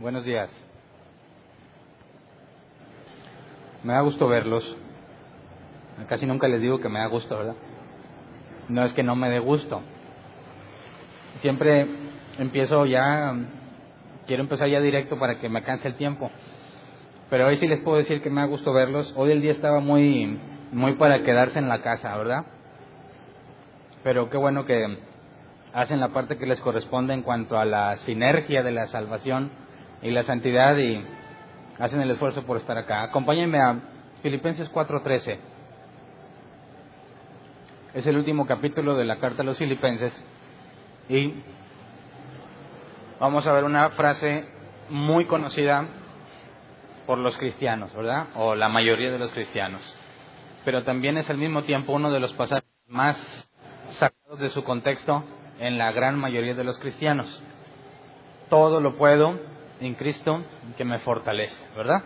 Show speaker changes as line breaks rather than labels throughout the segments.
Buenos días. Me da gusto verlos. Casi nunca les digo que me da gusto, ¿verdad? No es que no me dé gusto. Siempre quiero empezar ya directo para que me canse el tiempo. Pero hoy sí les puedo decir que me da gusto verlos. Hoy el día estaba muy para quedarse en la casa, ¿verdad? Pero qué bueno que hacen la parte que les corresponde en cuanto a la sinergia de la salvación y la santidad y hacen el esfuerzo por estar acá. Acompáñenme a Filipenses 4:13. Es el último capítulo de la carta a los Filipenses y vamos a ver una frase muy conocida por los cristianos, ¿verdad? O la mayoría de los cristianos. Pero también es al mismo tiempo uno de los pasajes más sacados de su contexto en la gran mayoría de los cristianos. Todo lo puedo en Cristo que me fortalece, ¿verdad?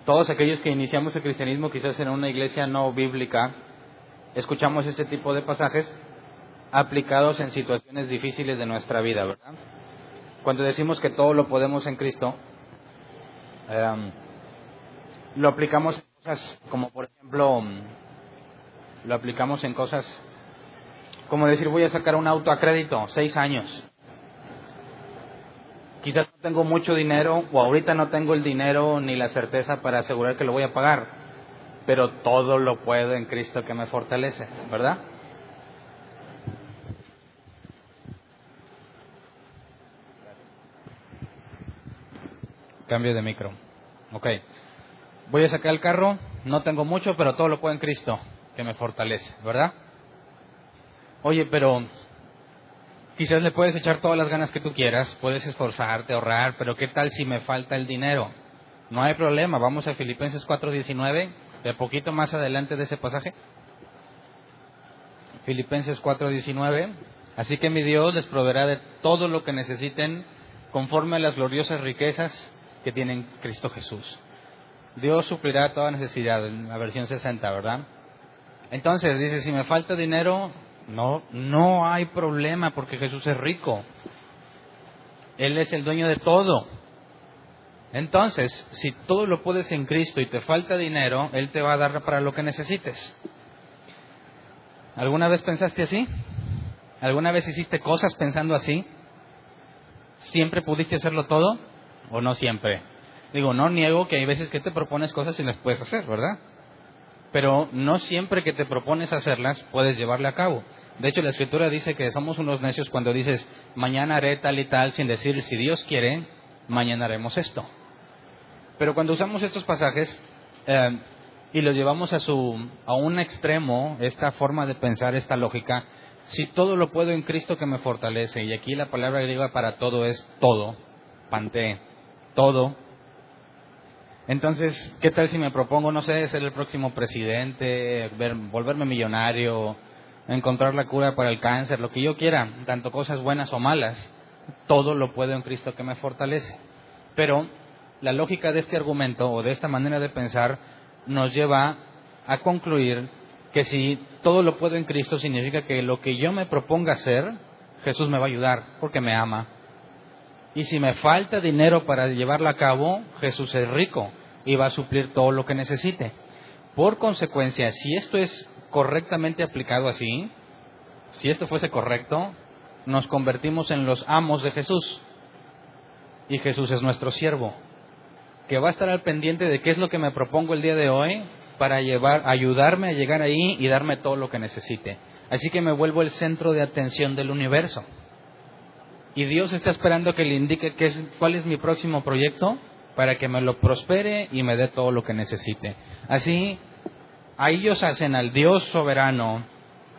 Todos aquellos que iniciamos el cristianismo quizás en una iglesia no bíblica, escuchamos este tipo de pasajes aplicados en situaciones difíciles de nuestra vida, ¿verdad? Cuando decimos que todo lo podemos en Cristo, lo aplicamos en cosas como, por ejemplo, lo aplicamos en cosas como decir voy a sacar un auto a crédito, 6 años. Quizás no tengo mucho dinero o ahorita no tengo el dinero ni la certeza para asegurar que lo voy a pagar, pero todo lo puedo en Cristo que me fortalece, ¿verdad? Cambio de micro. Ok. Voy a sacar el carro, no tengo mucho, pero todo lo puedo en Cristo que me fortalece, ¿verdad? Oye, pero quizás le puedes echar todas las ganas que tú quieras, puedes esforzarte, ahorrar, pero ¿qué tal si me falta el dinero? No hay problema, vamos a Filipenses 4:19, de poquito más adelante de ese pasaje. Filipenses 4:19, así que mi Dios les proveerá de todo lo que necesiten conforme a las gloriosas riquezas que tiene en Cristo Jesús. Dios suplirá toda necesidad, en la versión 60, ¿verdad? Entonces, dice, si me falta dinero, no hay problema porque Jesús es rico. Él es el dueño de todo. Entonces, si todo lo puedes en Cristo y te falta dinero, Él te va a dar para lo que necesites. ¿Alguna vez pensaste así? ¿Alguna vez hiciste cosas pensando así? ¿Siempre pudiste hacerlo todo? ¿O no siempre? Digo, no niego que hay veces que te propones cosas y las puedes hacer, ¿verdad? Pero no siempre que te propones hacerlas puedes llevarle a cabo. De hecho, la Escritura dice que somos unos necios cuando dices, mañana haré tal y tal, sin decir, si Dios quiere, mañana haremos esto. Pero cuando usamos estos pasajes y los llevamos a un extremo, esta forma de pensar, esta lógica, si todo lo puedo en Cristo que me fortalece, y aquí la palabra griega para todo es todo, pante, todo. Entonces, ¿qué tal si me propongo, no sé, ser el próximo presidente, volverme millonario, encontrar la cura para el cáncer, lo que yo quiera, tanto cosas buenas o malas, todo lo puedo en Cristo que me fortalece? Pero la lógica de este argumento o de esta manera de pensar nos lleva a concluir que si todo lo puedo en Cristo significa que lo que yo me proponga hacer, Jesús me va a ayudar porque me ama. Y si me falta dinero para llevarla a cabo, Jesús es rico y va a suplir todo lo que necesite. Por consecuencia, si esto es correctamente aplicado así, si esto fuese correcto, nos convertimos en los amos de Jesús. Y Jesús es nuestro siervo, que va a estar al pendiente de qué es lo que me propongo el día de hoy para ayudarme a llegar ahí y darme todo lo que necesite. Así que me vuelvo el centro de atención del universo. Y Dios está esperando que le indique cuál es mi próximo proyecto para que me lo prospere y me dé todo lo que necesite. Así, a ellos hacen al Dios soberano,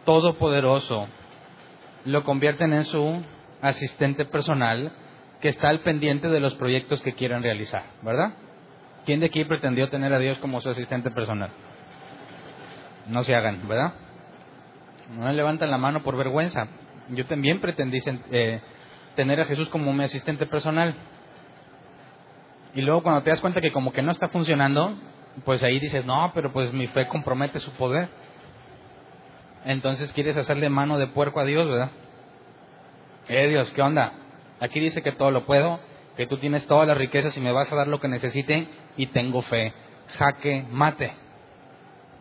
todopoderoso, lo convierten en su asistente personal que está al pendiente de los proyectos que quieran realizar, ¿verdad? ¿Quién de aquí pretendió tener a Dios como su asistente personal? No se hagan, ¿verdad? No levantan la mano por vergüenza. Yo también pretendí tener a Jesús como mi asistente personal. Y luego cuando te das cuenta que como que no está funcionando, pues ahí dices, no, pero pues mi fe compromete su poder. Entonces quieres hacerle mano de puerco a Dios, ¿verdad? Dios, ¿qué onda? Aquí dice que todo lo puedo, que tú tienes todas las riquezas y me vas a dar lo que necesite y tengo fe. Jaque mate.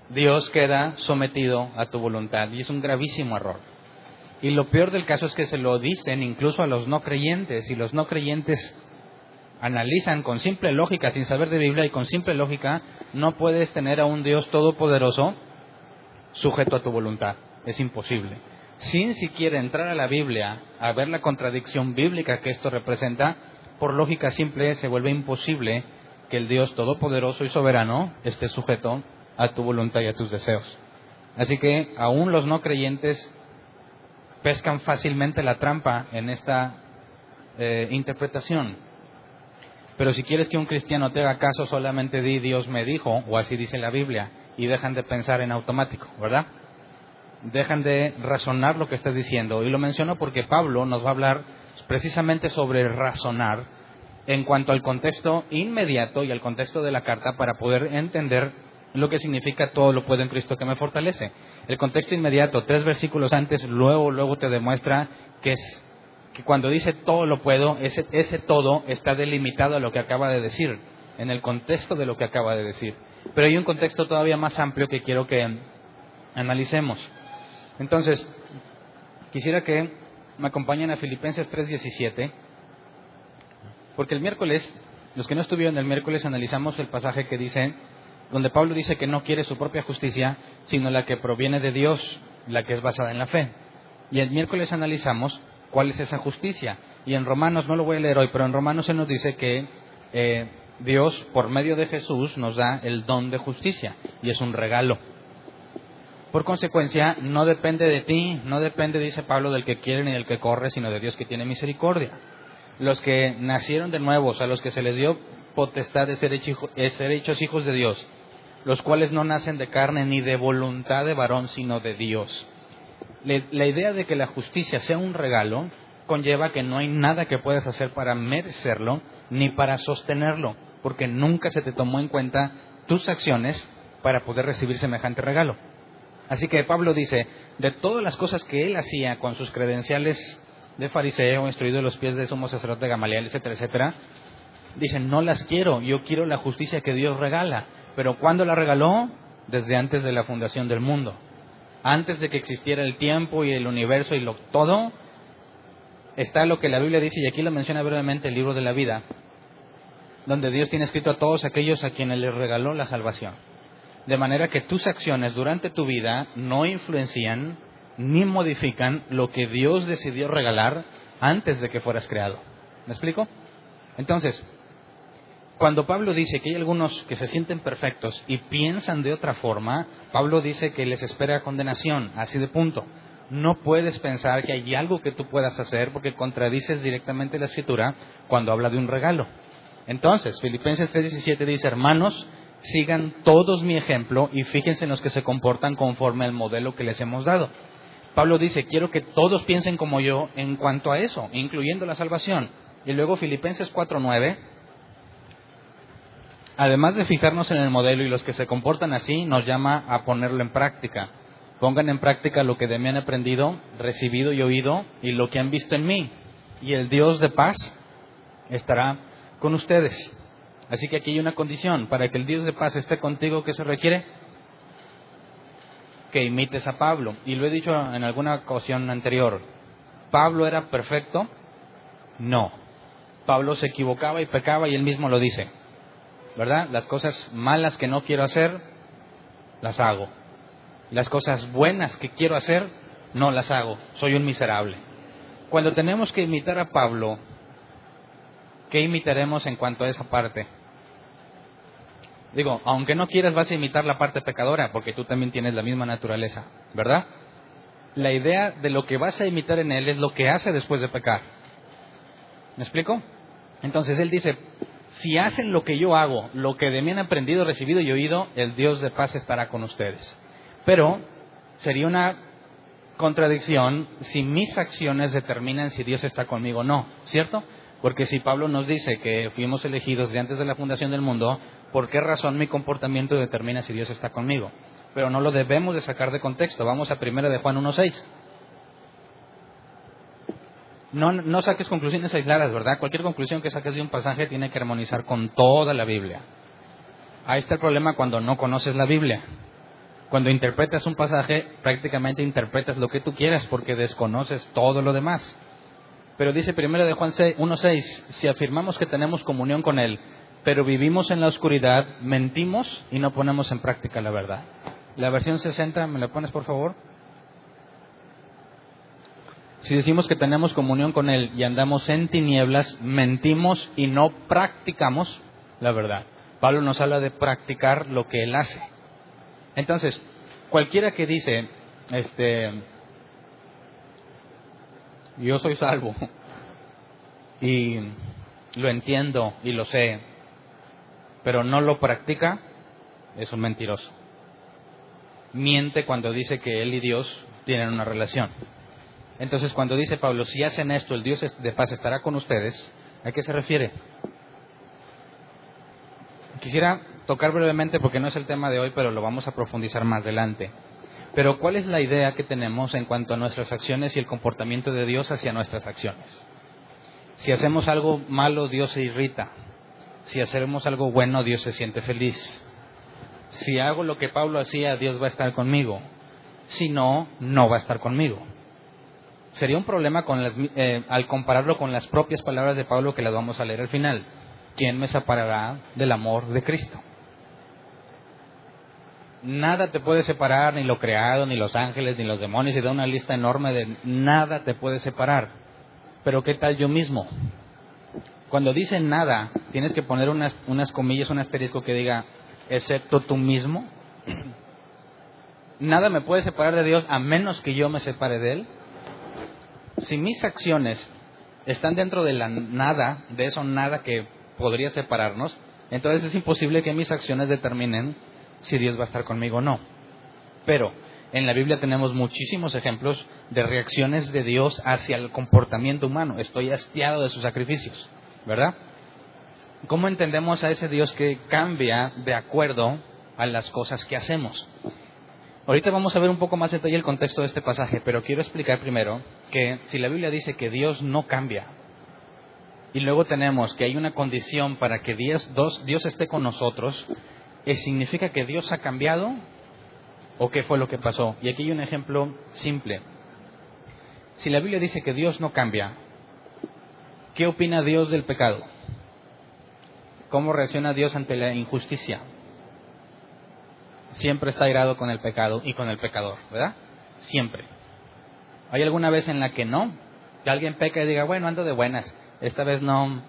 Dios queda sometido a tu voluntad y es un gravísimo error. Y lo peor del caso es que se lo dicen incluso a los no creyentes, y los no creyentes analizan con simple lógica, sin saber de Biblia, y con simple lógica no puedes tener a un Dios todopoderoso sujeto a tu voluntad. Es imposible. Sin siquiera entrar a la Biblia a ver la contradicción bíblica que esto representa, por lógica simple se vuelve imposible que el Dios todopoderoso y soberano esté sujeto a tu voluntad y a tus deseos. Así que aún los no creyentes pescan fácilmente la trampa en esta interpretación. Pero si quieres que un cristiano te haga caso, solamente di Dios me dijo, o así dice la Biblia, y dejan de pensar en automático, ¿verdad? Dejan de razonar lo que estás diciendo. Y lo menciono porque Pablo nos va a hablar precisamente sobre razonar en cuanto al contexto inmediato y al contexto de la carta para poder entender lo que significa todo lo puedo en Cristo que me fortalece. El contexto inmediato, 3 versículos antes, luego te demuestra que cuando dice todo lo puedo, ese todo está delimitado a lo que acaba de decir, en el contexto de lo que acaba de decir. Pero hay un contexto todavía más amplio que quiero que analicemos. Entonces, quisiera que me acompañen a Filipenses 3:17, porque el miércoles, los que no estuvieron el miércoles, analizamos el pasaje que dice, donde Pablo dice que no quiere su propia justicia, sino la que proviene de Dios, la que es basada en la fe. Y el miércoles analizamos cuál es esa justicia. Y en Romanos, no lo voy a leer hoy, pero en Romanos se nos dice que Dios, por medio de Jesús, nos da el don de justicia, y es un regalo. Por consecuencia, no depende de ti, no depende, dice Pablo, del que quiere ni del que corre, sino de Dios que tiene misericordia. Los que nacieron de nuevo, a los que se les dio potestad de ser hechos hijos de Dios, los cuales no nacen de carne ni de voluntad de varón, sino de Dios. La idea de que la justicia sea un regalo conlleva que no hay nada que puedas hacer para merecerlo ni para sostenerlo, porque nunca se te tomó en cuenta tus acciones para poder recibir semejante regalo. Así que Pablo dice, de todas las cosas que él hacía con sus credenciales de fariseo, instruido de los pies de sumo sacerdote Gamaliel, etcétera, etcétera, dice, no las quiero, yo quiero la justicia que Dios regala. Pero ¿cuándo la regaló? Desde antes de la fundación del mundo. Antes de que existiera el tiempo y el universo y todo, está lo que la Biblia dice, y aquí lo menciona brevemente el libro de la vida, donde Dios tiene escrito a todos aquellos a quienes les regaló la salvación. De manera que tus acciones durante tu vida no influencian ni modifican lo que Dios decidió regalar antes de que fueras creado. ¿Me explico? Entonces, cuando Pablo dice que hay algunos que se sienten perfectos y piensan de otra forma, Pablo dice que les espera condenación, así de punto. No puedes pensar que hay algo que tú puedas hacer porque contradices directamente la Escritura cuando habla de un regalo. Entonces, Filipenses 3:17 dice, hermanos, sigan todos mi ejemplo y fíjense en los que se comportan conforme al modelo que les hemos dado. Pablo dice, quiero que todos piensen como yo en cuanto a eso, incluyendo la salvación. Y luego Filipenses 4:9, además de fijarnos en el modelo y los que se comportan así, nos llama a ponerlo en práctica. Pongan en práctica lo que de mí han aprendido, recibido y oído, y lo que han visto en mí. Y el Dios de paz estará con ustedes. Así que aquí hay una condición. Para que el Dios de paz esté contigo, ¿qué se requiere? Que imites a Pablo. Y lo he dicho en alguna ocasión anterior. ¿Pablo era perfecto? No. Pablo se equivocaba y pecaba y él mismo lo dice, ¿verdad? Las cosas malas que no quiero hacer, las hago. Las cosas buenas que quiero hacer, no las hago. Soy un miserable. Cuando tenemos que imitar a Pablo, ¿qué imitaremos en cuanto a esa parte? Digo, aunque no quieras, vas a imitar la parte pecadora, porque tú también tienes la misma naturaleza, ¿verdad? La idea de lo que vas a imitar en él es lo que hace después de pecar. ¿Me explico? Entonces él dice, si hacen lo que yo hago, lo que de mí han aprendido, recibido y oído, el Dios de paz estará con ustedes. Pero sería una contradicción si mis acciones determinan si Dios está conmigo o no, ¿cierto? Porque si Pablo nos dice que fuimos elegidos de antes de la fundación del mundo, ¿por qué razón mi comportamiento determina si Dios está conmigo? Pero no lo debemos de sacar de contexto. Vamos a 1 de Juan 1:6. No saques conclusiones aisladas, ¿verdad? Cualquier conclusión que saques de un pasaje tiene que armonizar con toda la Biblia. Ahí está el problema cuando no conoces la Biblia. Cuando interpretas un pasaje, prácticamente interpretas lo que tú quieras porque desconoces todo lo demás. Pero dice 1 de Juan 1:6, si afirmamos que tenemos comunión con Él, pero vivimos en la oscuridad, mentimos y no ponemos en práctica la verdad. La versión 60, ¿me la pones por favor? Si decimos que tenemos comunión con Él y andamos en tinieblas, mentimos y no practicamos la verdad. Pablo nos habla de practicar lo que Él hace. Entonces, cualquiera que dice, yo soy salvo y lo entiendo y lo sé, pero no lo practica, es un mentiroso. Miente cuando dice que él y Dios tienen una relación. Entonces, cuando dice Pablo, si hacen esto, el Dios de paz estará con ustedes, ¿a qué se refiere? Quisiera tocar brevemente, porque no es el tema de hoy, pero lo vamos a profundizar más adelante. Pero, ¿cuál es la idea que tenemos en cuanto a nuestras acciones y el comportamiento de Dios hacia nuestras acciones? Si hacemos algo malo, Dios se irrita. Si hacemos algo bueno, Dios se siente feliz. Si hago lo que Pablo hacía, Dios va a estar conmigo. Si no, no va a estar conmigo. Sería un problema al compararlo con las propias palabras de Pablo que las vamos a leer al final. ¿Quién me separará del amor de Cristo? Nada te puede separar, ni lo creado, ni los ángeles, ni los demonios, y da una lista enorme de nada te puede separar. Pero ¿qué tal yo mismo? Cuando dice nada, tienes que poner unas comillas, un asterisco que diga, excepto tú mismo. Nada me puede separar de Dios a menos que yo me separe de Él. Si mis acciones están dentro de la nada, de eso nada que podría separarnos, entonces es imposible que mis acciones determinen si Dios va a estar conmigo o no. Pero en la Biblia tenemos muchísimos ejemplos de reacciones de Dios hacia el comportamiento humano. Estoy hastiado de sus sacrificios, ¿verdad? ¿Cómo entendemos a ese Dios que cambia de acuerdo a las cosas que hacemos? Ahorita vamos a ver un poco más detalle el contexto de este pasaje, pero quiero explicar primero que si la Biblia dice que Dios no cambia, y luego tenemos que hay una condición para que Dios esté con nosotros, ¿significa que Dios ha cambiado? ¿O qué fue lo que pasó? Y aquí hay un ejemplo simple. Si la Biblia dice que Dios no cambia, ¿qué opina Dios del pecado? ¿Cómo reacciona Dios ante la injusticia? Siempre está airado con el pecado y con el pecador, ¿verdad? Siempre. ¿Hay alguna vez en la que no? Que alguien peca y diga, bueno, ando de buenas, esta vez no.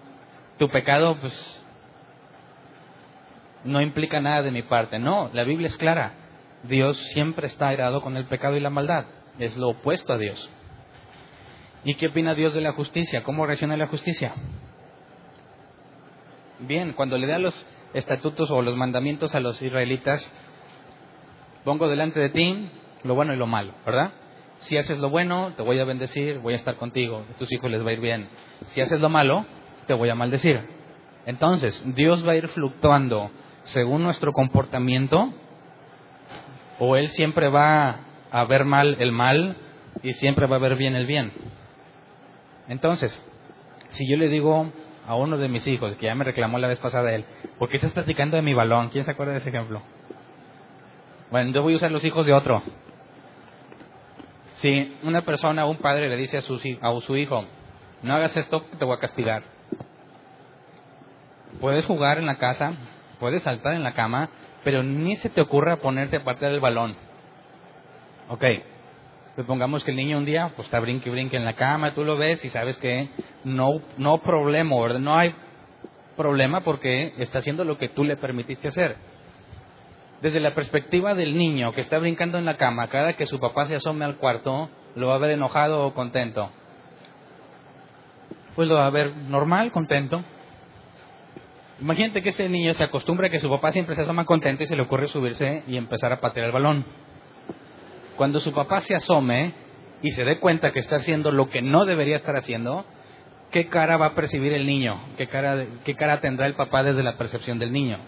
Tu pecado, pues, no implica nada de mi parte. No, la Biblia es clara. Dios siempre está airado con el pecado y la maldad. Es lo opuesto a Dios. ¿Y qué opina Dios de la justicia? ¿Cómo reacciona la justicia? Bien, cuando le da los estatutos o los mandamientos a los israelitas, pongo delante de ti lo bueno y lo malo, ¿verdad? Si haces lo bueno, te voy a bendecir, voy a estar contigo, a tus hijos les va a ir bien. Si haces lo malo, te voy a maldecir. Entonces, Dios va a ir fluctuando según nuestro comportamiento, o Él siempre va a ver mal el mal y siempre va a ver bien el bien. Entonces, si yo le digo a uno de mis hijos, que ya me reclamó la vez pasada él, ¿por qué estás platicando de mi balón? ¿Quién se acuerda de ese ejemplo? Bueno, yo voy a usar los hijos de otro. Si una persona, un padre le dice a su hijo, no hagas esto, te voy a castigar. Puedes jugar en la casa, puedes saltar en la cama, pero ni se te ocurra ponerte a patear el balón. Ok, supongamos que el niño un día pues está brinque y brinque en la cama, tú lo ves y sabes que no problema, ¿verdad? No hay problema porque está haciendo lo que tú le permitiste hacer. Desde la perspectiva del niño que está brincando en la cama, cada que su papá se asome al cuarto, ¿lo va a ver enojado o contento? Pues lo va a ver normal, contento. Imagínate que este niño se acostumbra a que su papá siempre se asoma contento y se le ocurre subirse y empezar a patear el balón. Cuando su papá se asome y se dé cuenta que está haciendo lo que no debería estar haciendo, ¿qué cara va a percibir el niño? ¿Qué cara tendrá el papá desde la percepción del niño?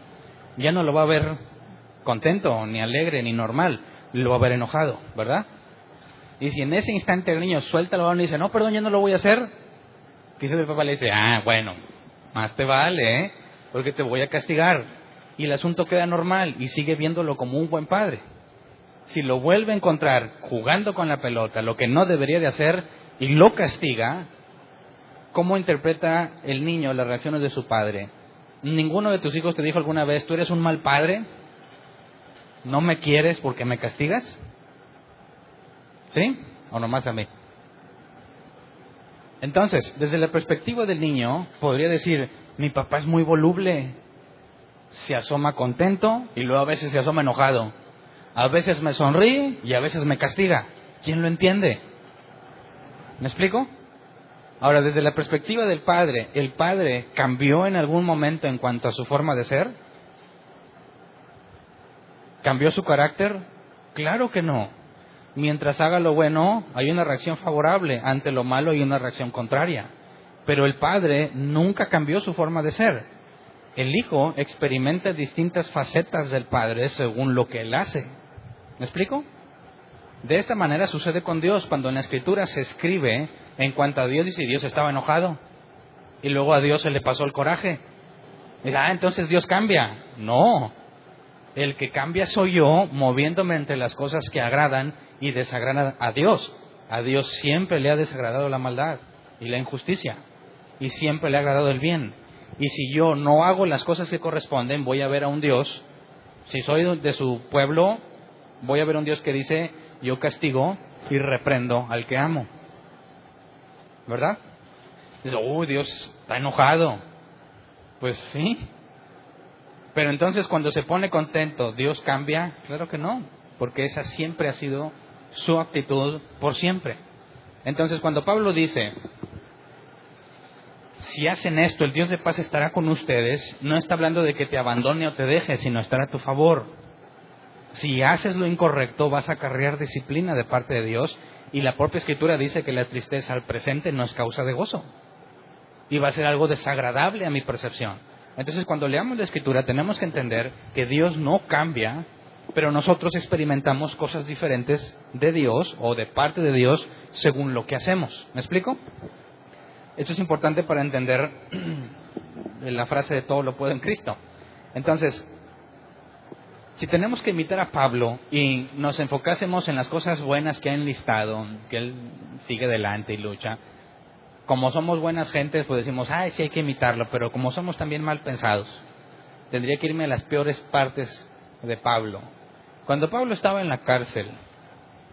Ya no lo va a ver contento, ni alegre, ni normal. Lo va a ver enojado, ¿verdad? Y si en ese instante el niño suelta el balón y dice, no, perdón, ya no lo voy a hacer, Quizás el papá le dice, bueno, más te vale, porque te voy a castigar. Y el asunto queda normal y sigue viéndolo como un buen padre. Si lo vuelve a encontrar jugando con la pelota, lo que no debería de hacer, y lo castiga, ¿cómo interpreta el niño las reacciones de su padre? ¿Ninguno de tus hijos te dijo alguna vez, tú eres un mal padre? ¿No me quieres porque me castigas? ¿Sí? ¿O nomás a mí? Entonces, desde la perspectiva del niño, podría decir, mi papá es muy voluble. Se asoma contento y luego a veces se asoma enojado. A veces me sonríe y a veces me castiga. ¿Quién lo entiende? ¿Me explico? Ahora, desde la perspectiva del padre, ¿el padre cambió en algún momento en cuanto a su forma de ser? ¿Cambió su carácter? Claro que no. Mientras haga lo bueno, hay una reacción favorable. Ante lo malo hay una reacción contraria. Pero el padre nunca cambió su forma de ser. El hijo experimenta distintas facetas del padre según lo que él hace. ¿Me explico? De esta manera sucede con Dios. Cuando en la Escritura se escribe en cuanto a Dios, dice Dios estaba enojado. Y luego a Dios se le pasó el coraje. Y, entonces Dios cambia. No. El que cambia soy yo, moviéndome entre las cosas que agradan y desagradan a Dios. A Dios siempre le ha desagradado la maldad y la injusticia. Y siempre le ha agradado el bien. Y si yo no hago las cosas que corresponden, voy a ver a un Dios. Si soy de su pueblo, voy a ver a un Dios que dice, yo castigo y reprendo al que amo. ¿Verdad? Dice, Dios está enojado. Pues sí. Pero entonces cuando se pone contento, ¿Dios cambia? Claro que no, porque esa siempre ha sido su actitud por siempre. Entonces cuando Pablo dice, si hacen esto, el Dios de paz estará con ustedes, no está hablando de que te abandone o te deje, sino estará a tu favor. Si haces lo incorrecto, vas a acarrear disciplina de parte de Dios, y la propia Escritura dice que la tristeza al presente no es causa de gozo, y va a ser algo desagradable a mi percepción. Entonces, cuando leamos la Escritura, tenemos que entender que Dios no cambia, pero nosotros experimentamos cosas diferentes de Dios o de parte de Dios según lo que hacemos. ¿Me explico? Esto es importante para entender la frase de todo lo puedo en Cristo. Entonces, si tenemos que imitar a Pablo y nos enfocásemos en las cosas buenas que ha enlistado, que él sigue adelante y lucha, como somos buenas gentes, pues decimos, sí hay que imitarlo, pero como somos también mal pensados, tendría que irme a las peores partes de Pablo. Cuando Pablo estaba en la cárcel,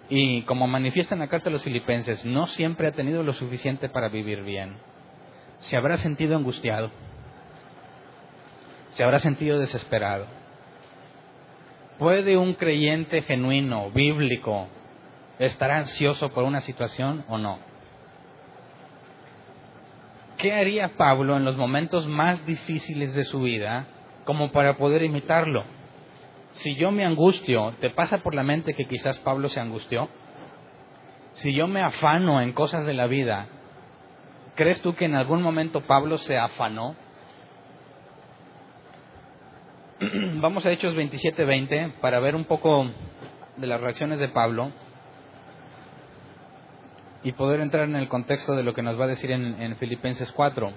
y como manifiesta en la carta a los Filipenses, no siempre ha tenido lo suficiente para vivir bien. Se habrá sentido angustiado, se habrá sentido desesperado. ¿Puede un creyente genuino, bíblico, estar ansioso por una situación o no? ¿Qué haría Pablo en los momentos más difíciles de su vida como para poder imitarlo? Si yo me angustio, ¿te pasa por la mente que quizás Pablo se angustió? Si yo me afano en cosas de la vida, ¿crees tú que en algún momento Pablo se afanó? Vamos a Hechos 27:20 para ver un poco de las reacciones de Pablo y poder entrar en el contexto de lo que nos va a decir en Filipenses 4.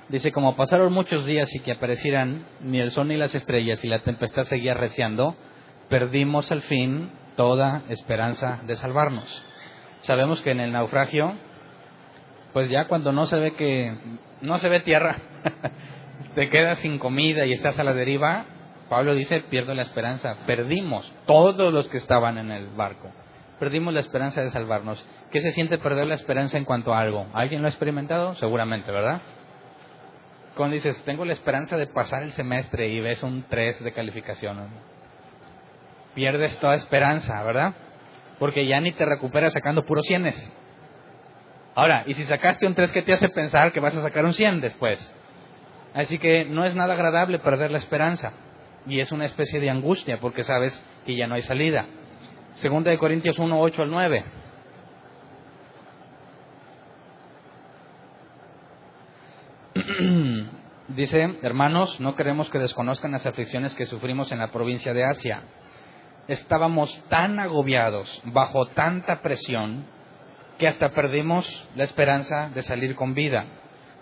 Dice, como pasaron muchos días y que aparecieran ni el sol ni las estrellas y la tempestad seguía arreciando, perdimos al fin toda esperanza de salvarnos. Sabemos que en el naufragio, pues ya cuando no se ve tierra, te quedas sin comida y estás a la deriva, Pablo dice, pierdo la esperanza. Perdimos, todos los que estaban en el barco. Perdimos la esperanza de salvarnos. ¿Qué se siente perder la esperanza en cuanto a algo? ¿Alguien lo ha experimentado? Seguramente, ¿verdad? Cuando dices, tengo la esperanza de pasar el semestre y ves un 3 de calificación, ¿no? Pierdes toda esperanza, ¿verdad? Porque ya ni te recuperas sacando puros 100. Ahora, y si sacaste un 3, ¿qué te hace pensar que vas a sacar un 100 después? Así que no es nada agradable perder la esperanza. Y es una especie de angustia porque sabes que ya no hay salida. Segunda de Corintios 1, 8 al 9. Dice, hermanos, no queremos que desconozcan las aflicciones que sufrimos en la provincia de Asia. Estábamos tan agobiados, bajo tanta presión, que hasta perdimos la esperanza de salir con vida.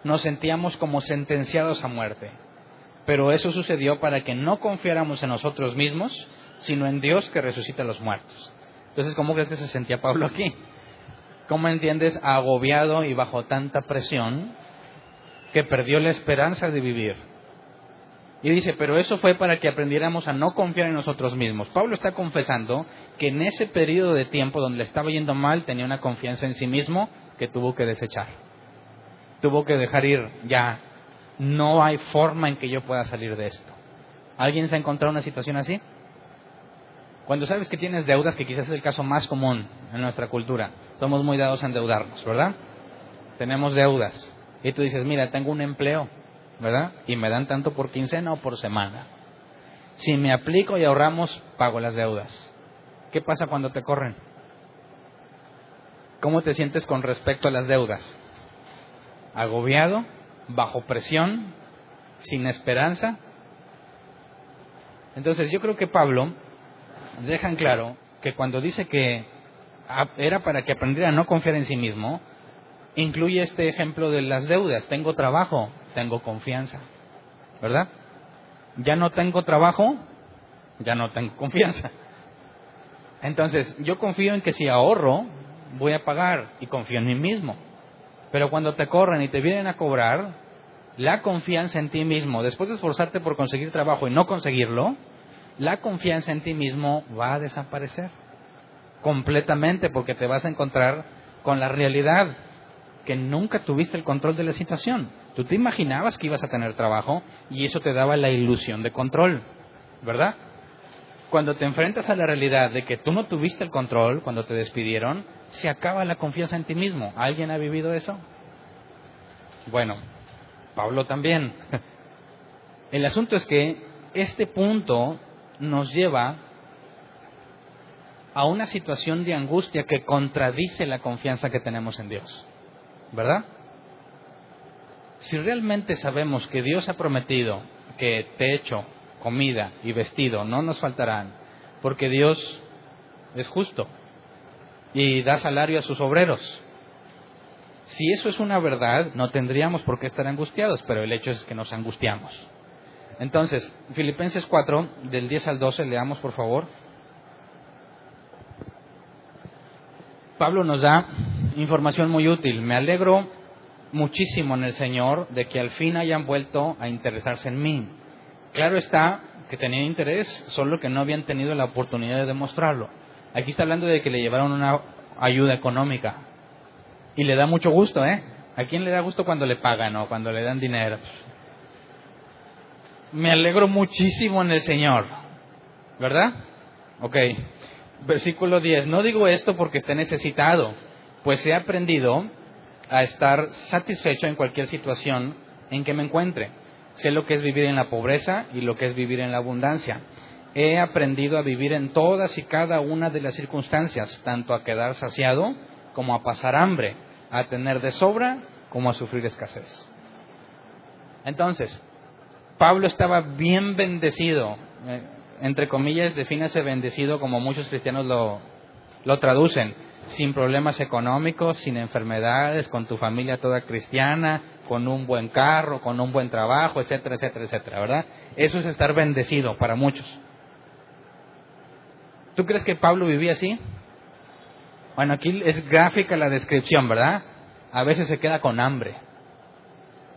nos sentíamos como sentenciados a muerte. Pero eso sucedió para que no confiáramos en nosotros mismos, sino en Dios que resucita a los muertos. Entonces, ¿cómo crees que se sentía Pablo aquí? ¿Cómo entiendes? Agobiado y bajo tanta presión que perdió la esperanza de vivir. Y dice, pero eso fue para que aprendiéramos a no confiar en nosotros mismos. Pablo está confesando que en ese periodo de tiempo donde le estaba yendo mal, tenía una confianza en sí mismo que tuvo que desechar. Tuvo que dejar ir, ya, no hay forma en que yo pueda salir de esto. ¿Alguien se ha encontrado una situación así? Cuando sabes que tienes deudas, que quizás es el caso más común en nuestra cultura, somos muy dados a endeudarnos, ¿verdad? Tenemos deudas. Y tú dices, mira, tengo un empleo, ¿verdad? Y me dan tanto por quincena o por semana. Si me aplico y ahorramos, pago las deudas. ¿Qué pasa cuando te corren? ¿Cómo te sientes con respecto a las deudas? ¿Agobiado? ¿Bajo presión? ¿Sin esperanza? Entonces yo creo que Pablo deja en claro que cuando dice que era para que aprendiera a no confiar en sí mismo, incluye este ejemplo de las deudas. Tengo trabajo, tengo confianza, ¿verdad? Ya no tengo trabajo, ya no tengo confianza. Entonces, yo confío en que si ahorro, voy a pagar y confío en mí mismo. Pero cuando te corren y te vienen a cobrar, la confianza en ti mismo, después de esforzarte por conseguir trabajo y no conseguirlo, la confianza en ti mismo va a desaparecer completamente, porque te vas a encontrar con la realidad que nunca tuviste el control de la situación. Tú te imaginabas que ibas a tener trabajo y eso te daba la ilusión de control, ¿verdad? Cuando te enfrentas a la realidad de que tú no tuviste el control cuando te despidieron, se acaba la confianza en ti mismo. ¿Alguien ha vivido eso? Bueno, Pablo también. El asunto es que este punto nos lleva a una situación de angustia que contradice la confianza que tenemos en Dios, ¿verdad? Si realmente sabemos que Dios ha prometido que techo, comida y vestido no nos faltarán, porque Dios es justo y da salario a sus obreros, si eso es una verdad, no tendríamos por qué estar angustiados, pero el hecho es que nos angustiamos. Entonces, Filipenses 4, del 10 al 12, leamos por favor. Pablo nos da información muy útil. Me alegro muchísimo en el Señor de que al fin hayan vuelto a interesarse en mí. Claro está que tenían interés, solo que no habían tenido la oportunidad de demostrarlo. Aquí está hablando de que le llevaron una ayuda económica. Y le da mucho gusto, ¿eh? ¿A quién le da gusto cuando le pagan o cuando le dan dinero? Me alegro muchísimo en el Señor, ¿verdad? Ok. Versículo 10. No digo esto porque esté necesitado, pues he aprendido a estar satisfecho en cualquier situación en que me encuentre. Sé lo que es vivir en la pobreza y lo que es vivir en la abundancia. He aprendido a vivir en todas y cada una de las circunstancias, tanto a quedar saciado como a pasar hambre, a tener de sobra como a sufrir escasez. Entonces, Pablo estaba bien bendecido, entre comillas, defínase bendecido como muchos cristianos lo traducen, sin problemas económicos, sin enfermedades, con tu familia toda cristiana, con un buen carro, con un buen trabajo, etcétera, etcétera, etcétera, ¿verdad? Eso es estar bendecido para muchos. ¿Tú crees que Pablo vivía así? Bueno, aquí es gráfica la descripción, ¿verdad? A veces se queda con hambre.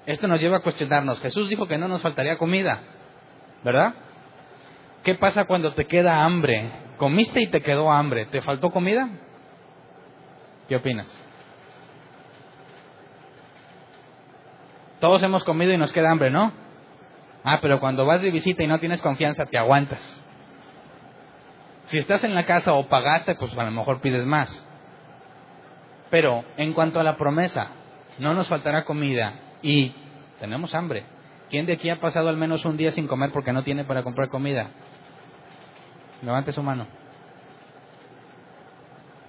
Esto nos lleva a cuestionarnos. Jesús dijo que no nos faltaría comida, ¿verdad? ¿Qué pasa cuando te queda hambre? Comiste y te quedó hambre. ¿Te faltó comida? ¿Qué opinas? Todos hemos comido y nos queda hambre, ¿no? Pero cuando vas de visita y no tienes confianza, te aguantas. Si estás en la casa o pagaste, pues a lo mejor pides más. Pero en cuanto a la promesa, no nos faltará comida y tenemos hambre. ¿Quién de aquí ha pasado al menos un día sin comer porque no tiene para comprar comida? Levante su mano.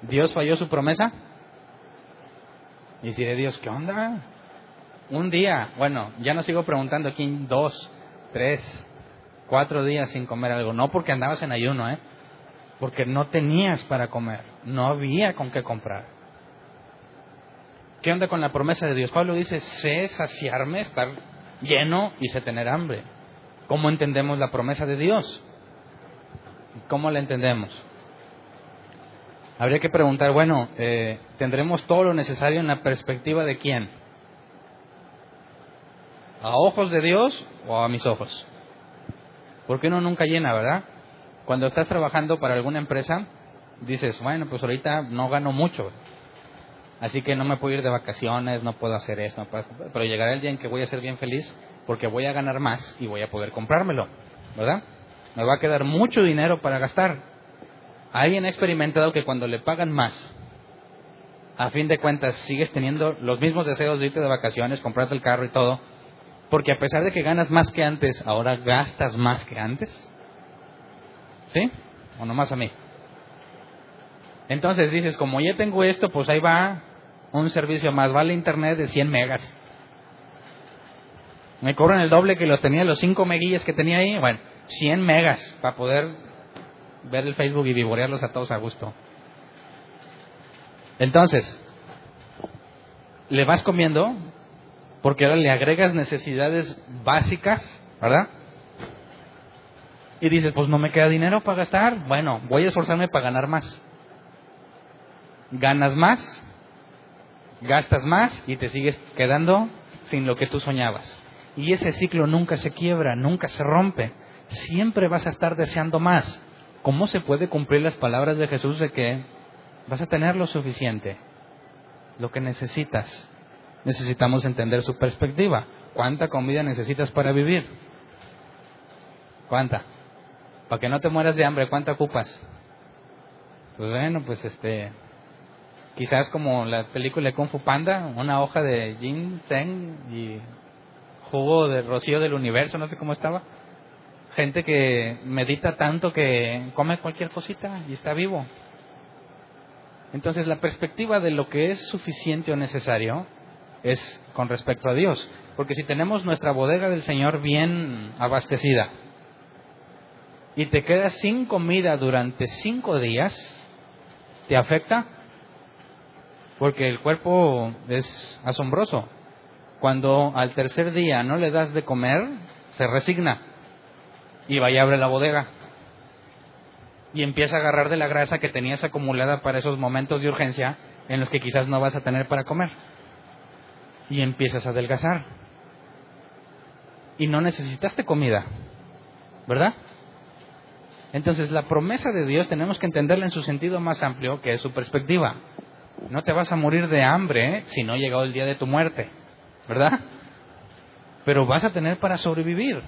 ¿Dios falló su promesa? Y diré, Dios, ¿qué onda? Un día, bueno, ya no sigo preguntando aquí 2, 3, 4 días sin comer algo. No porque andabas en ayuno, porque no tenías para comer. No había con qué comprar. ¿Qué onda con la promesa de Dios? Pablo dice, sé saciarme, estar lleno y sé tener hambre. ¿Cómo entendemos la promesa de Dios? ¿Cómo la entendemos? Habría que preguntar, bueno, ¿tendremos todo lo necesario en la perspectiva de quién? ¿A ojos de Dios o a mis ojos? Porque uno nunca llena, ¿verdad? Cuando estás trabajando para alguna empresa, dices, bueno, pues ahorita no gano mucho, así que no me puedo ir de vacaciones, no puedo hacer esto, pero llegará el día en que voy a ser bien feliz porque voy a ganar más y voy a poder comprármelo, ¿verdad? Me va a quedar mucho dinero para gastar. Alguien ha experimentado que cuando le pagan más, a fin de cuentas sigues teniendo los mismos deseos de irte de vacaciones, comprarte el carro y todo, porque a pesar de que ganas más que antes, ahora gastas más que antes. ¿Sí? ¿O nomás a mí? Entonces dices, como ya tengo esto, pues ahí va un servicio más, vale internet de 100 megas. Me cobran el doble que los 5 meguillas que tenía ahí. Bueno, 100 megas para poder ver el Facebook y vivorearlos a todos a gusto. Entonces, le vas comiendo porque ahora le agregas necesidades básicas, ¿verdad? Y dices, pues no me queda dinero para gastar. Bueno, voy a esforzarme para ganar más. Ganas más, gastas más y te sigues quedando sin lo que tú soñabas. Y ese ciclo nunca se quiebra, nunca se rompe. Siempre vas a estar deseando más. ¿Cómo se puede cumplir las palabras de Jesús de que vas a tener lo suficiente, lo que necesitas? Necesitamos entender su perspectiva. ¿Cuánta comida necesitas para vivir? ¿Cuánta? Para que no te mueras de hambre, ¿cuánta ocupas? Pues bueno, pues quizás como la película de Kung Fu Panda, una hoja de ginseng y jugo de rocío del universo, no sé cómo estaba. Gente que medita tanto que come cualquier cosita y está vivo. Entonces la perspectiva de lo que es suficiente o necesario es con respecto a Dios. Porque si tenemos nuestra bodega del Señor bien abastecida y te quedas sin comida durante 5 días, ¿te afecta? Porque el cuerpo es asombroso. Cuando al tercer día no le das de comer, se resigna y va y abre la bodega y empieza a agarrar de la grasa que tenías acumulada para esos momentos de urgencia en los que quizás no vas a tener para comer, y empiezas a adelgazar y no necesitaste comida, ¿verdad? Entonces la promesa de Dios tenemos que entenderla en su sentido más amplio, que es su perspectiva. No te vas a morir de hambre si no ha llegado el día de tu muerte, ¿verdad? Pero vas a tener para sobrevivir.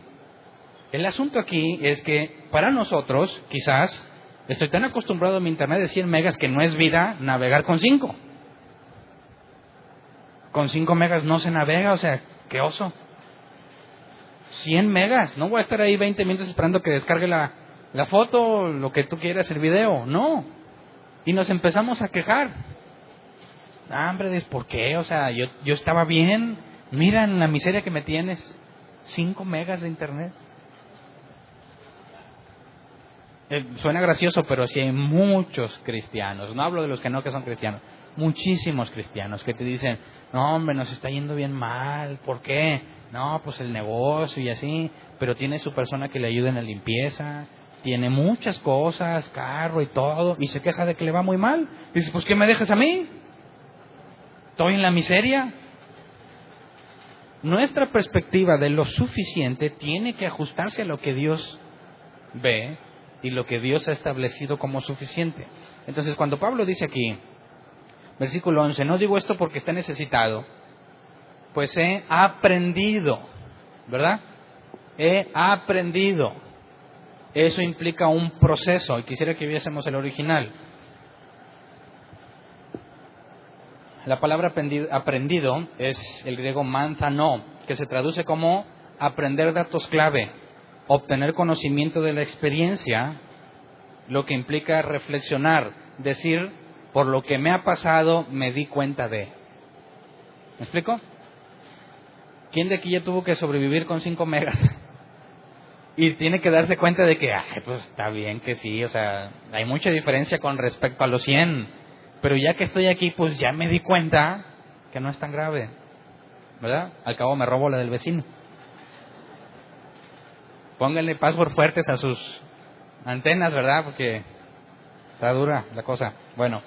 El asunto aquí es que para nosotros, quizás, estoy tan acostumbrado a mi internet de 100 megas que no es vida navegar con 5. Con 5 megas no se navega, o sea, qué oso. 100 megas, no voy a estar ahí 20 minutos esperando que descargue la foto, lo que tú quieras, el video, no. Y nos empezamos a quejar. Hombre, ¿por qué? O sea, yo estaba bien, mira en la miseria que me tienes, 5 megas de internet. Suena gracioso, pero sí hay muchos cristianos, no hablo de los que no que son cristianos, muchísimos cristianos que te dicen, no hombre, nos está yendo bien mal, ¿por qué? No, pues el negocio y así, pero tiene su persona que le ayuda en la limpieza, tiene muchas cosas, carro y todo, y se queja de que le va muy mal. Dice, pues ¿qué me dejas a mí? Estoy en la miseria. Nuestra perspectiva de lo suficiente tiene que ajustarse a lo que Dios ve y lo que Dios ha establecido como suficiente. Entonces, cuando Pablo dice aquí, versículo 11, no digo esto porque esté necesitado, pues he aprendido, ¿verdad? He aprendido. Eso implica un proceso, y quisiera que viésemos el original. La palabra aprendido es el griego manzano, que se traduce como aprender datos clave, obtener conocimiento de la experiencia, lo que implica reflexionar, decir, por lo que me ha pasado, me di cuenta de. ¿Me explico? ¿Quién de aquí ya tuvo que sobrevivir con 5 megas? Y tiene que darse cuenta de que, pues está bien que sí, o sea, hay mucha diferencia con respecto a los 100, pero ya que estoy aquí, pues ya me di cuenta que no es tan grave, ¿verdad? Al cabo me robo la del vecino. Pónganle password fuertes a sus antenas, ¿verdad? Porque está dura la cosa. Bueno,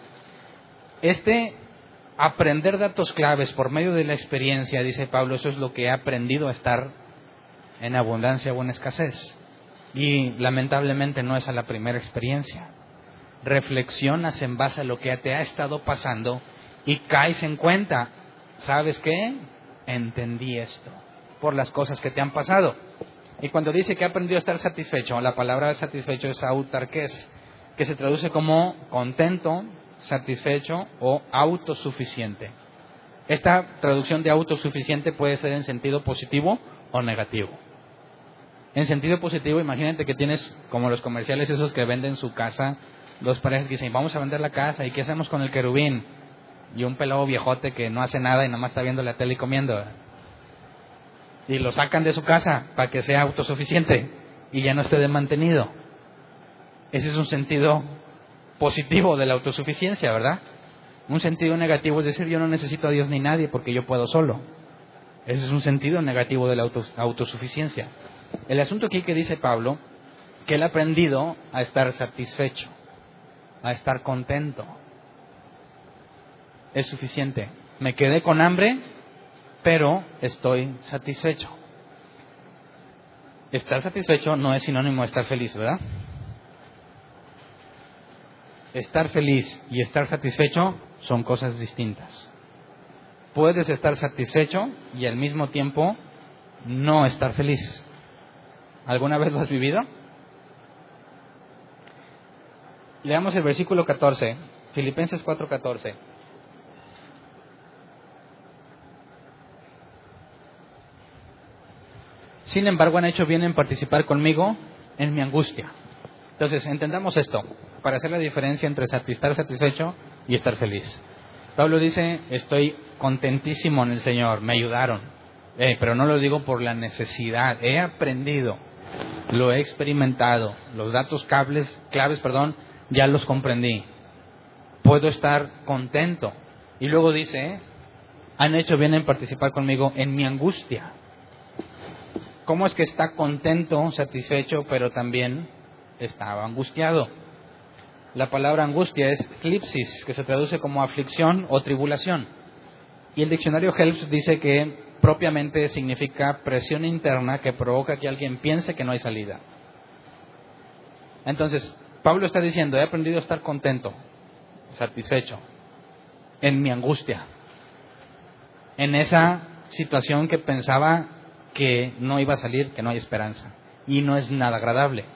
aprender datos claves por medio de la experiencia, dice Pablo, eso es lo que he aprendido a estar en abundancia o en escasez. Y lamentablemente no es a la primera experiencia. Reflexionas en base a lo que te ha estado pasando y caes en cuenta, ¿sabes qué? Entendí esto por las cosas que te han pasado. Y cuando dice que ha aprendido a estar satisfecho, la palabra satisfecho es autarqués, que se traduce como contento, satisfecho o autosuficiente. Esta traducción de autosuficiente puede ser en sentido positivo o negativo. En sentido positivo, imagínate que tienes, como los comerciales esos que venden su casa, dos parejas que dicen, vamos a vender la casa, ¿y qué hacemos con el querubín? Y un pelado viejote que no hace nada y nada más está viendo la tele y comiendo. Y lo sacan de su casa para que sea autosuficiente y ya no esté de mantenido. Ese es un sentido positivo de la autosuficiencia, ¿verdad? Un sentido negativo es decir, yo no necesito a Dios ni nadie porque yo puedo solo. Ese es un sentido negativo de la autosuficiencia. El asunto aquí que dice Pablo, que él ha aprendido a estar satisfecho, a estar contento. Es suficiente. Me quedé con hambre, pero estoy satisfecho. Estar satisfecho no es sinónimo de estar feliz, ¿verdad? Estar feliz y estar satisfecho son cosas distintas. Puedes estar satisfecho y al mismo tiempo no estar feliz. ¿Alguna vez lo has vivido? Leamos el versículo 14, Filipenses 4:14. Sin embargo, han hecho bien en participar conmigo en mi angustia. Entonces, entendamos esto, para hacer la diferencia entre estar satisfecho y estar feliz. Pablo dice, estoy contentísimo en el Señor, me ayudaron. Pero no lo digo por la necesidad, he aprendido, lo he experimentado, los datos claves, ya los comprendí. Puedo estar contento. Y luego dice, han hecho bien en participar conmigo en mi angustia. ¿Cómo es que está contento, satisfecho, pero también estaba angustiado? La palabra angustia es thlipsis, que se traduce como aflicción o tribulación. Y el diccionario Helps dice que propiamente significa presión interna que provoca que alguien piense que no hay salida. Entonces, Pablo está diciendo, he aprendido a estar contento, satisfecho, en mi angustia, en esa situación que pensaba que no iba a salir, que no hay esperanza. Y no es nada agradable.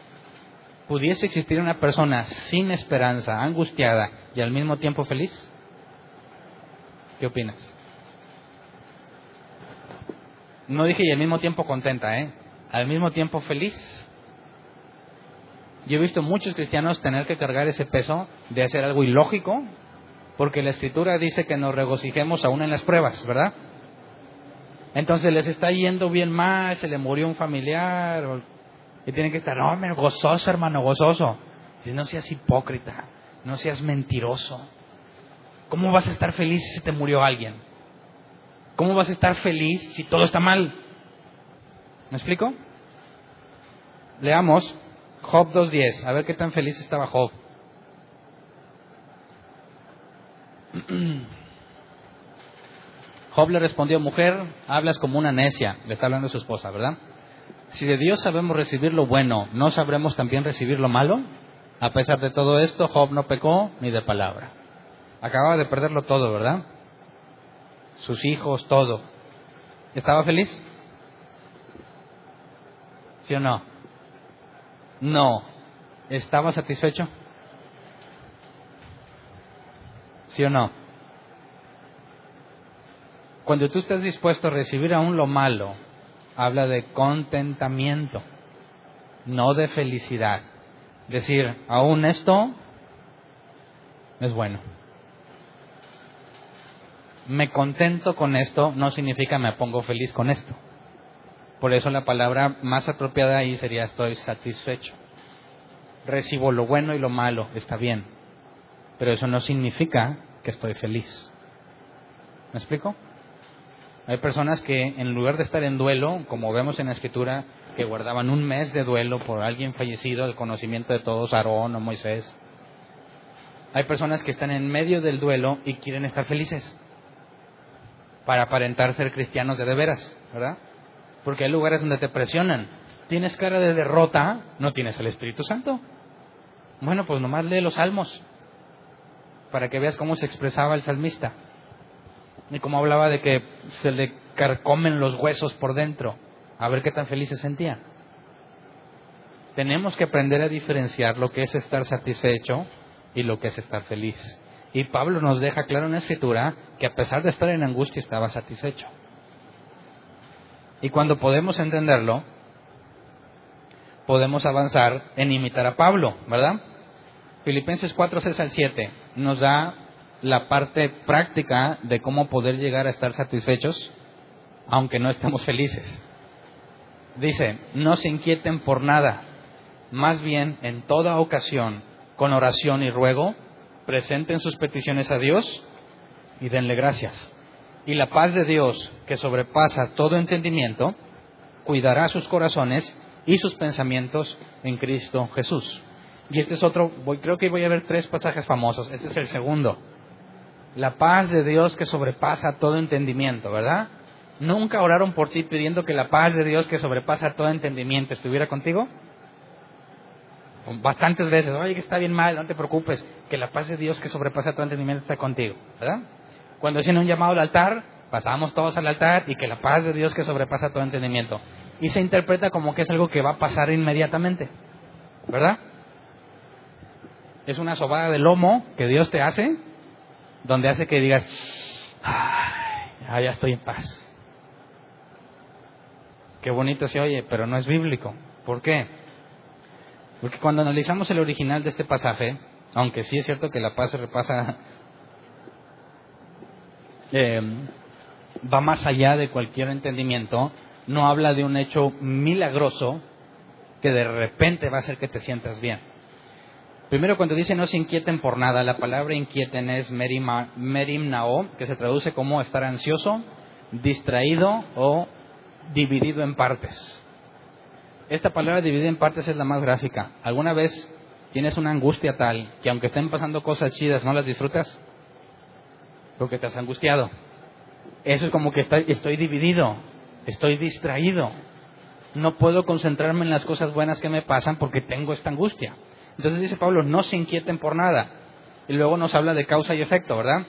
¿Pudiese existir una persona sin esperanza, angustiada y al mismo tiempo feliz? ¿Qué opinas? No dije y al mismo tiempo contenta, al mismo tiempo feliz. Yo he visto muchos cristianos tener que cargar ese peso de hacer algo ilógico, porque la Escritura dice que nos regocijemos aún en las pruebas, ¿verdad? Entonces les está yendo bien mal, se le murió un familiar, y tienen que estar, hombre, gozoso, hermano, gozoso. Si no seas hipócrita, no seas mentiroso. ¿Cómo vas a estar feliz si te murió alguien? ¿Cómo vas a estar feliz si todo está mal? ¿Me explico? Leamos Job 2:10, a ver qué tan feliz estaba Job. Job le respondió, mujer, hablas como una necia. Le está hablando a su esposa, ¿verdad? Si de Dios sabemos recibir lo bueno, ¿no sabremos también recibir lo malo? A pesar de todo esto, Job no pecó ni de palabra. Acababa de perderlo todo, ¿verdad? Sus hijos, todo. ¿Estaba feliz? ¿Sí o no? No. ¿Estaba satisfecho? ¿Sí o no? Cuando tú estás dispuesto a recibir aún lo malo, habla de contentamiento, no de felicidad. Decir, aún esto es bueno. Me contento con esto no significa me pongo feliz con esto. Por eso la palabra más apropiada ahí sería estoy satisfecho. Recibo lo bueno y lo malo, está bien. Pero eso no significa que estoy feliz. ¿Me explico? Hay personas que en lugar de estar en duelo, como vemos en la Escritura, que guardaban un mes de duelo por alguien fallecido, el conocimiento de todos, Aarón o Moisés. Hay personas que están en medio del duelo y quieren estar felices para aparentar ser cristianos de veras, ¿verdad? Porque hay lugares donde te presionan. ¿Tienes cara de derrota? ¿No tienes el Espíritu Santo? Bueno, pues nomás lee los salmos para que veas cómo se expresaba el salmista y cómo hablaba de que se le carcomen los huesos por dentro, a ver qué tan feliz se sentía. Tenemos que aprender a diferenciar lo que es estar satisfecho y lo que es estar feliz. Y Pablo nos deja claro en la Escritura que a pesar de estar en angustia estaba satisfecho. Y cuando podemos entenderlo, podemos avanzar en imitar a Pablo, ¿verdad? Filipenses 4, 6 al 7 nos da la parte práctica de cómo poder llegar a estar satisfechos aunque no estemos felices. Dice, no se inquieten por nada, más bien en toda ocasión, con oración y ruego, presenten sus peticiones a Dios y denle gracias. Y la paz de Dios, que sobrepasa todo entendimiento, cuidará sus corazones y sus pensamientos en Cristo Jesús. Y este es otro, creo que voy a ver 3 pasajes famosos. Este es el segundo. La paz de Dios que sobrepasa todo entendimiento, ¿verdad? ¿Nunca oraron por ti pidiendo que la paz de Dios que sobrepasa todo entendimiento estuviera contigo? Bastantes veces. Oye, que está bien mal, no te preocupes, que la paz de Dios que sobrepasa todo entendimiento está contigo, ¿verdad? Cuando hacían un llamado al altar, pasábamos todos al altar y que la paz de Dios que sobrepasa todo entendimiento. Y se interpreta como que es algo que va a pasar inmediatamente, ¿verdad? Es una sobada de lomo que Dios te hace, donde hace que digas, ya estoy en paz. Qué bonito se oye, pero no es bíblico. ¿Por qué? Porque cuando analizamos el original de este pasaje, aunque sí es cierto que la paz se repasa, va más allá de cualquier entendimiento, no habla de un hecho milagroso que de repente va a hacer que te sientas bien. Primero, cuando dice no se inquieten por nada, la palabra inquieten es merimnao, que se traduce como estar ansioso, distraído o dividido en partes. Esta palabra dividida en partes es la más gráfica. ¿Alguna vez tienes una angustia tal que aunque estén pasando cosas chidas no las disfrutas? Porque estás angustiado. Eso es como que estoy dividido, estoy distraído. No puedo concentrarme en las cosas buenas que me pasan porque tengo esta angustia. Entonces dice Pablo, no se inquieten por nada. Y luego nos habla de causa y efecto, ¿verdad?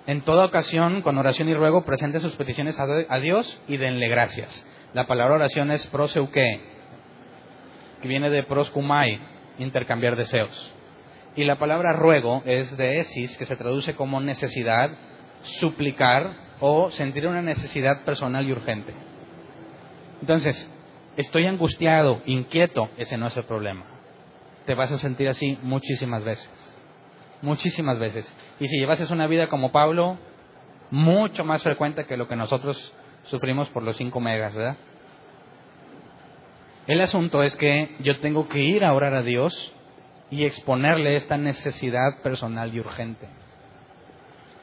En toda ocasión, con oración y ruego, presenten sus peticiones a Dios y denle gracias. La palabra oración es proseuke, que viene de proskumai, intercambiar deseos. Y la palabra ruego es de esis, que se traduce como necesidad, suplicar o sentir una necesidad personal y urgente. Entonces, estoy angustiado, inquieto, ese no es el problema. Te vas a sentir así muchísimas veces. Muchísimas veces. Y si llevases una vida como Pablo, mucho más frecuente que lo que nosotros sufrimos por los 5 megas, ¿verdad? El asunto es que yo tengo que ir a orar a Dios y exponerle esta necesidad personal y urgente.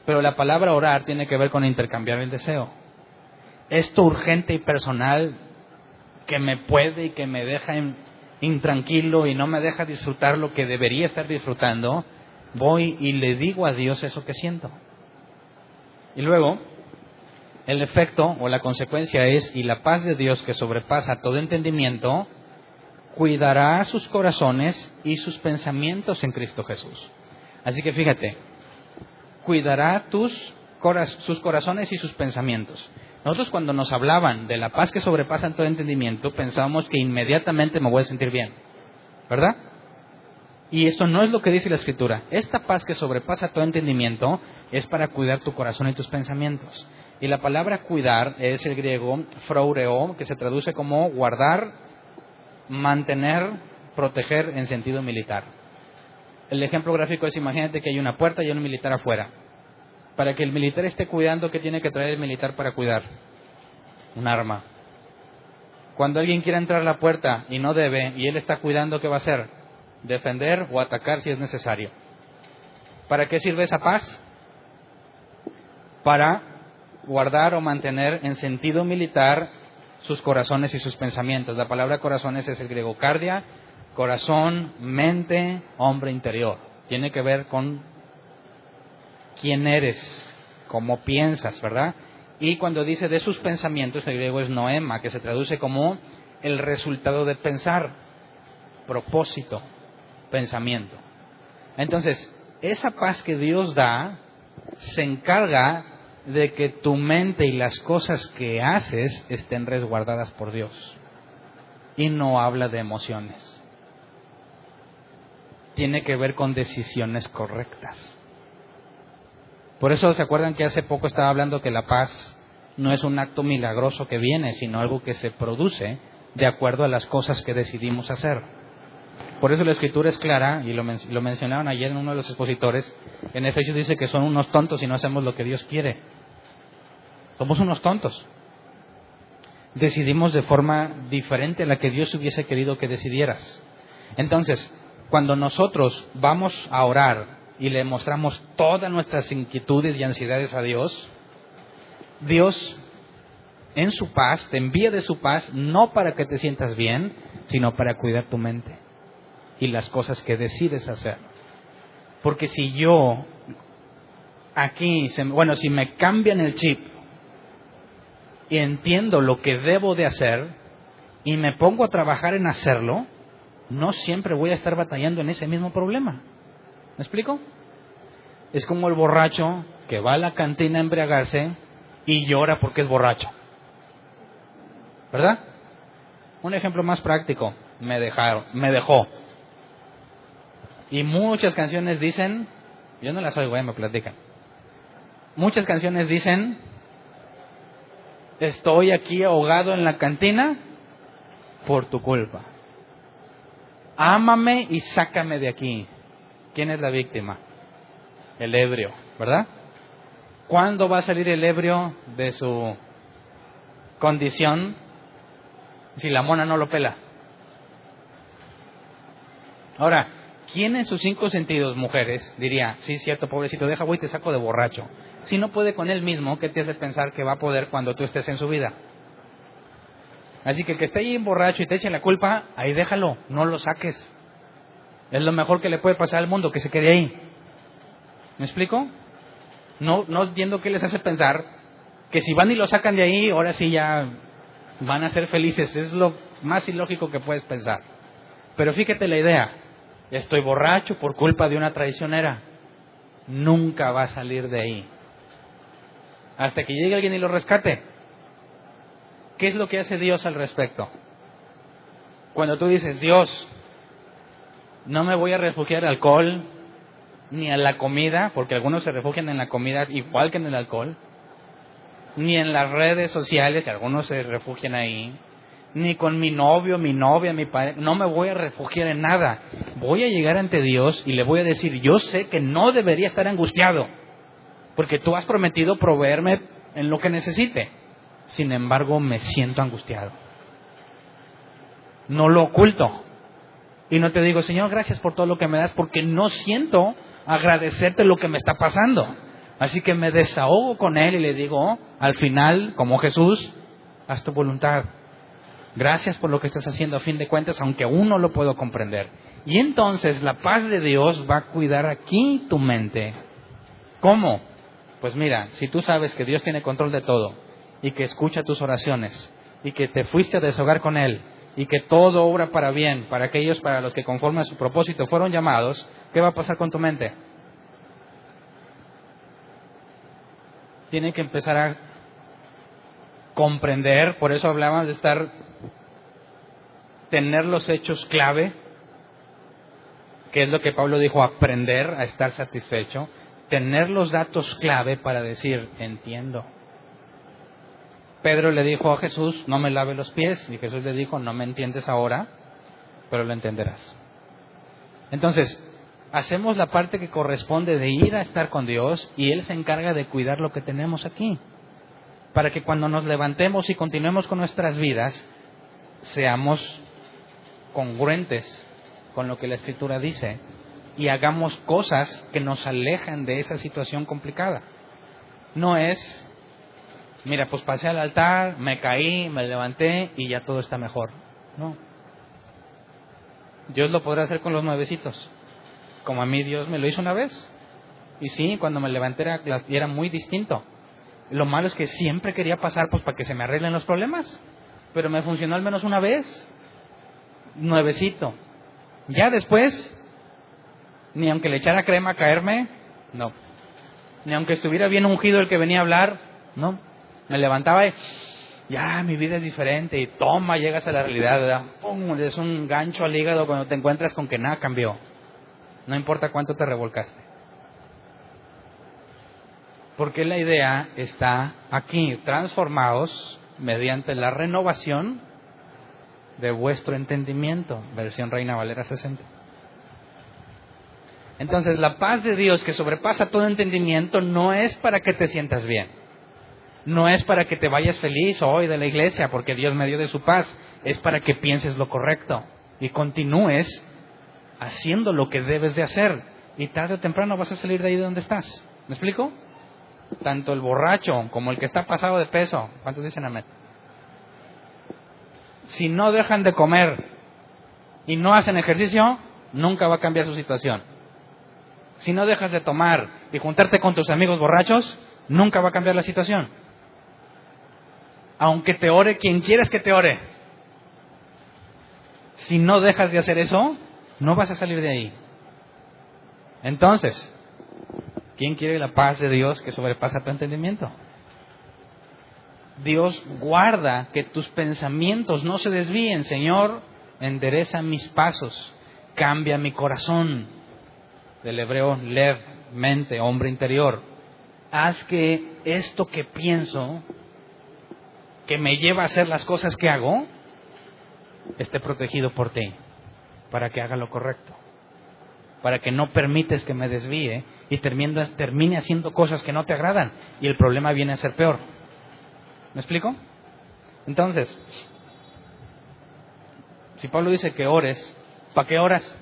Pero la palabra orar tiene que ver con intercambiar el deseo. Esto urgente y personal que me puede y que me deja intranquilo y no me deja disfrutar lo que debería estar disfrutando, voy y le digo a Dios eso que siento. Y luego, el efecto o la consecuencia es, y la paz de Dios que sobrepasa todo entendimiento, cuidará sus corazones y sus pensamientos en Cristo Jesús. Así que fíjate, cuidará sus corazones y sus pensamientos. Nosotros cuando nos hablaban de la paz que sobrepasa todo entendimiento, pensábamos que inmediatamente me voy a sentir bien, ¿verdad? Y esto no es lo que dice la Escritura. Esta paz que sobrepasa todo entendimiento es para cuidar tu corazón y tus pensamientos. Y la palabra cuidar es el griego phroureo, que se traduce como guardar, mantener, proteger en sentido militar. El ejemplo gráfico es, imagínate que hay una puerta y hay un militar afuera. Para que el militar esté cuidando, ¿qué tiene que traer el militar para cuidar? Un arma. Cuando alguien quiera entrar a la puerta y no debe, y él está cuidando, ¿qué va a hacer? Defender o atacar si es necesario. ¿Para qué sirve esa paz? Para guardar o mantener en sentido militar sus corazones y sus pensamientos. La palabra corazones es el griego cardia, corazón, mente, hombre interior. Tiene que ver con quién eres, cómo piensas, ¿verdad? Y cuando dice de sus pensamientos, el griego es noema, que se traduce como el resultado de pensar, propósito, pensamiento. Entonces, esa paz que Dios da se encarga de que tu mente y las cosas que haces estén resguardadas por Dios. Y no habla de emociones. Tiene que ver con decisiones correctas. Por eso, ¿se acuerdan que hace poco estaba hablando que la paz no es un acto milagroso que viene, sino algo que se produce de acuerdo a las cosas que decidimos hacer? Por eso la Escritura es clara, y lo mencionaron ayer en uno de los expositores. En Efesios dice que son unos tontos y no hacemos lo que Dios quiere. Somos unos tontos. Decidimos de forma diferente a la que Dios hubiese querido que decidieras. Entonces, cuando nosotros vamos a orar y le mostramos todas nuestras inquietudes y ansiedades a Dios, Dios en su paz te envía de su paz, no para que te sientas bien, sino para cuidar tu mente y las cosas que decides hacer. Porque si yo aquí, si me cambian el chip y entiendo lo que debo de hacer y me pongo a trabajar en hacerlo, no siempre voy a estar batallando en ese mismo problema. ¿Me explico? Es como el borracho que va a la cantina a embriagarse y llora porque es borracho, ¿verdad? Un ejemplo más práctico: me dejó. Y muchas canciones dicen, yo no las oigo, me platican. Muchas canciones dicen: estoy aquí ahogado en la cantina por tu culpa. Ámame y sácame de aquí. ¿Quién es la víctima? El ebrio, ¿verdad? ¿Cuándo va a salir el ebrio de su condición si la mona no lo pela? Ahora, ¿quién en sus 5 sentidos, mujeres, diría: sí, cierto, pobrecito, deja voy y te saco de borracho? Si no puede con él mismo, ¿qué te hace pensar que va a poder cuando tú estés en su vida? Así que el que esté ahí borracho y te eche la culpa, ahí déjalo, no lo saques. Es lo mejor que le puede pasar al mundo, que se quede ahí. ¿Me explico? No entiendo qué les hace pensar que si van y lo sacan de ahí, ahora sí ya van a ser felices. Es lo más ilógico que puedes pensar. Pero fíjate la idea: estoy borracho por culpa de una traicionera. Nunca va a salir de ahí hasta que llegue alguien y lo rescate. ¿Qué es lo que hace Dios al respecto? Cuando tú dices: Dios, no me voy a refugiar al alcohol ni a la comida, porque algunos se refugian en la comida igual que en el alcohol, ni en las redes sociales, que algunos se refugian ahí, ni con mi novio, mi novia, mi padre. No me voy a refugiar en nada. Voy a llegar ante Dios y le voy a decir: yo sé que no debería estar angustiado, porque tú has prometido proveerme en lo que necesite. Sin embargo, me siento angustiado. No lo oculto. Y no te digo: Señor, gracias por todo lo que me das, porque no siento agradecerte lo que me está pasando. Así que me desahogo con Él y le digo, al final, como Jesús: haz tu voluntad. Gracias por lo que estás haciendo, a fin de cuentas, aunque aún no lo puedo comprender. Y entonces la paz de Dios va a cuidar aquí tu mente. ¿Cómo? Pues mira, si tú sabes que Dios tiene control de todo, y que escucha tus oraciones, y que te fuiste a desahogar con Él, y que todo obra para bien, para aquellos para los que conforme a su propósito fueron llamados, ¿qué va a pasar con tu mente? Tiene que empezar a comprender. Por eso hablábamos de tener los hechos clave, que es lo que Pablo dijo: aprender a estar satisfecho. Tener los datos clave para decir: entiendo. Pedro le dijo a Jesús: no me lave los pies. Y Jesús le dijo: no me entiendes ahora, pero lo entenderás. Entonces, hacemos la parte que corresponde de ir a estar con Dios, y Él se encarga de cuidar lo que tenemos aquí, para que cuando nos levantemos y continuemos con nuestras vidas, seamos congruentes con lo que la Escritura dice y hagamos cosas que nos alejan de esa situación complicada. No es Mira, pues pasé al altar, me caí, me levanté y ya todo está mejor. No. Dios lo podrá hacer con los nuevecitos, como a mí Dios me lo hizo una vez. Y sí, cuando me levanté era muy distinto. Lo malo es que siempre quería pasar pues para que se me arreglen los problemas. Pero me funcionó al menos una vez. Nuevecito. Ya después, ni aunque le echara crema a caerme, no. Ni aunque estuviera bien ungido el que venía a hablar, no. Me levantaba y ya mi vida es diferente. Y toma, llegas a la realidad, ¿verdad? ¡Pum! Es un gancho al hígado cuando te encuentras con que nada cambió. No importa cuánto te revolcaste. Porque la idea está aquí, transformados mediante la renovación de vuestro entendimiento, versión Reina Valera 60. Entonces, la paz de Dios que sobrepasa todo entendimiento no es para que te sientas bien, no es para que te vayas feliz hoy de la iglesia porque Dios me dio de su paz, es para que pienses lo correcto y continúes haciendo lo que debes de hacer y tarde o temprano vas a salir de ahí de donde estás. ¿Me explico? Tanto el borracho como el que está pasado de peso, ¿cuántos dicen amén? Si no dejan de comer y no hacen ejercicio, nunca va a cambiar su situación. Si no dejas de tomar y juntarte con tus amigos borrachos, nunca va a cambiar la situación. Aunque te ore quien quieras que te ore, si no dejas de hacer eso, no vas a salir de ahí. Entonces, ¿quién quiere la paz de Dios que sobrepasa tu entendimiento? Dios guarda que tus pensamientos no se desvíen. Señor, endereza mis pasos, cambia mi corazón. Del hebreo lev, mente, hombre interior. Haz que esto que pienso, que me lleva a hacer las cosas que hago, esté protegido por ti, para que haga lo correcto, para que no permites que me desvíe y termine haciendo cosas que no te agradan y el problema viene a ser peor. ¿Me explico? Entonces, si Pablo dice que ores, ¿para qué oras?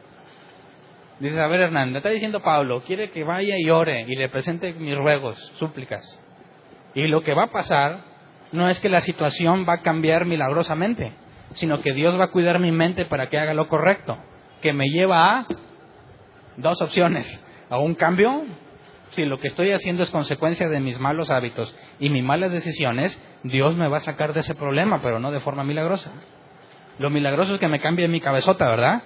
Dices, a ver, Hernán, me está diciendo Pablo, quiere que vaya y ore y le presente mis ruegos, súplicas. Y lo que va a pasar no es que la situación va a cambiar milagrosamente, sino que Dios va a cuidar mi mente para que haga lo correcto, que me lleva a dos opciones: a un cambio, si lo que estoy haciendo es consecuencia de mis malos hábitos y mis malas decisiones, Dios me va a sacar de ese problema, pero no de forma milagrosa. Lo milagroso es que me cambie mi cabezota, ¿verdad?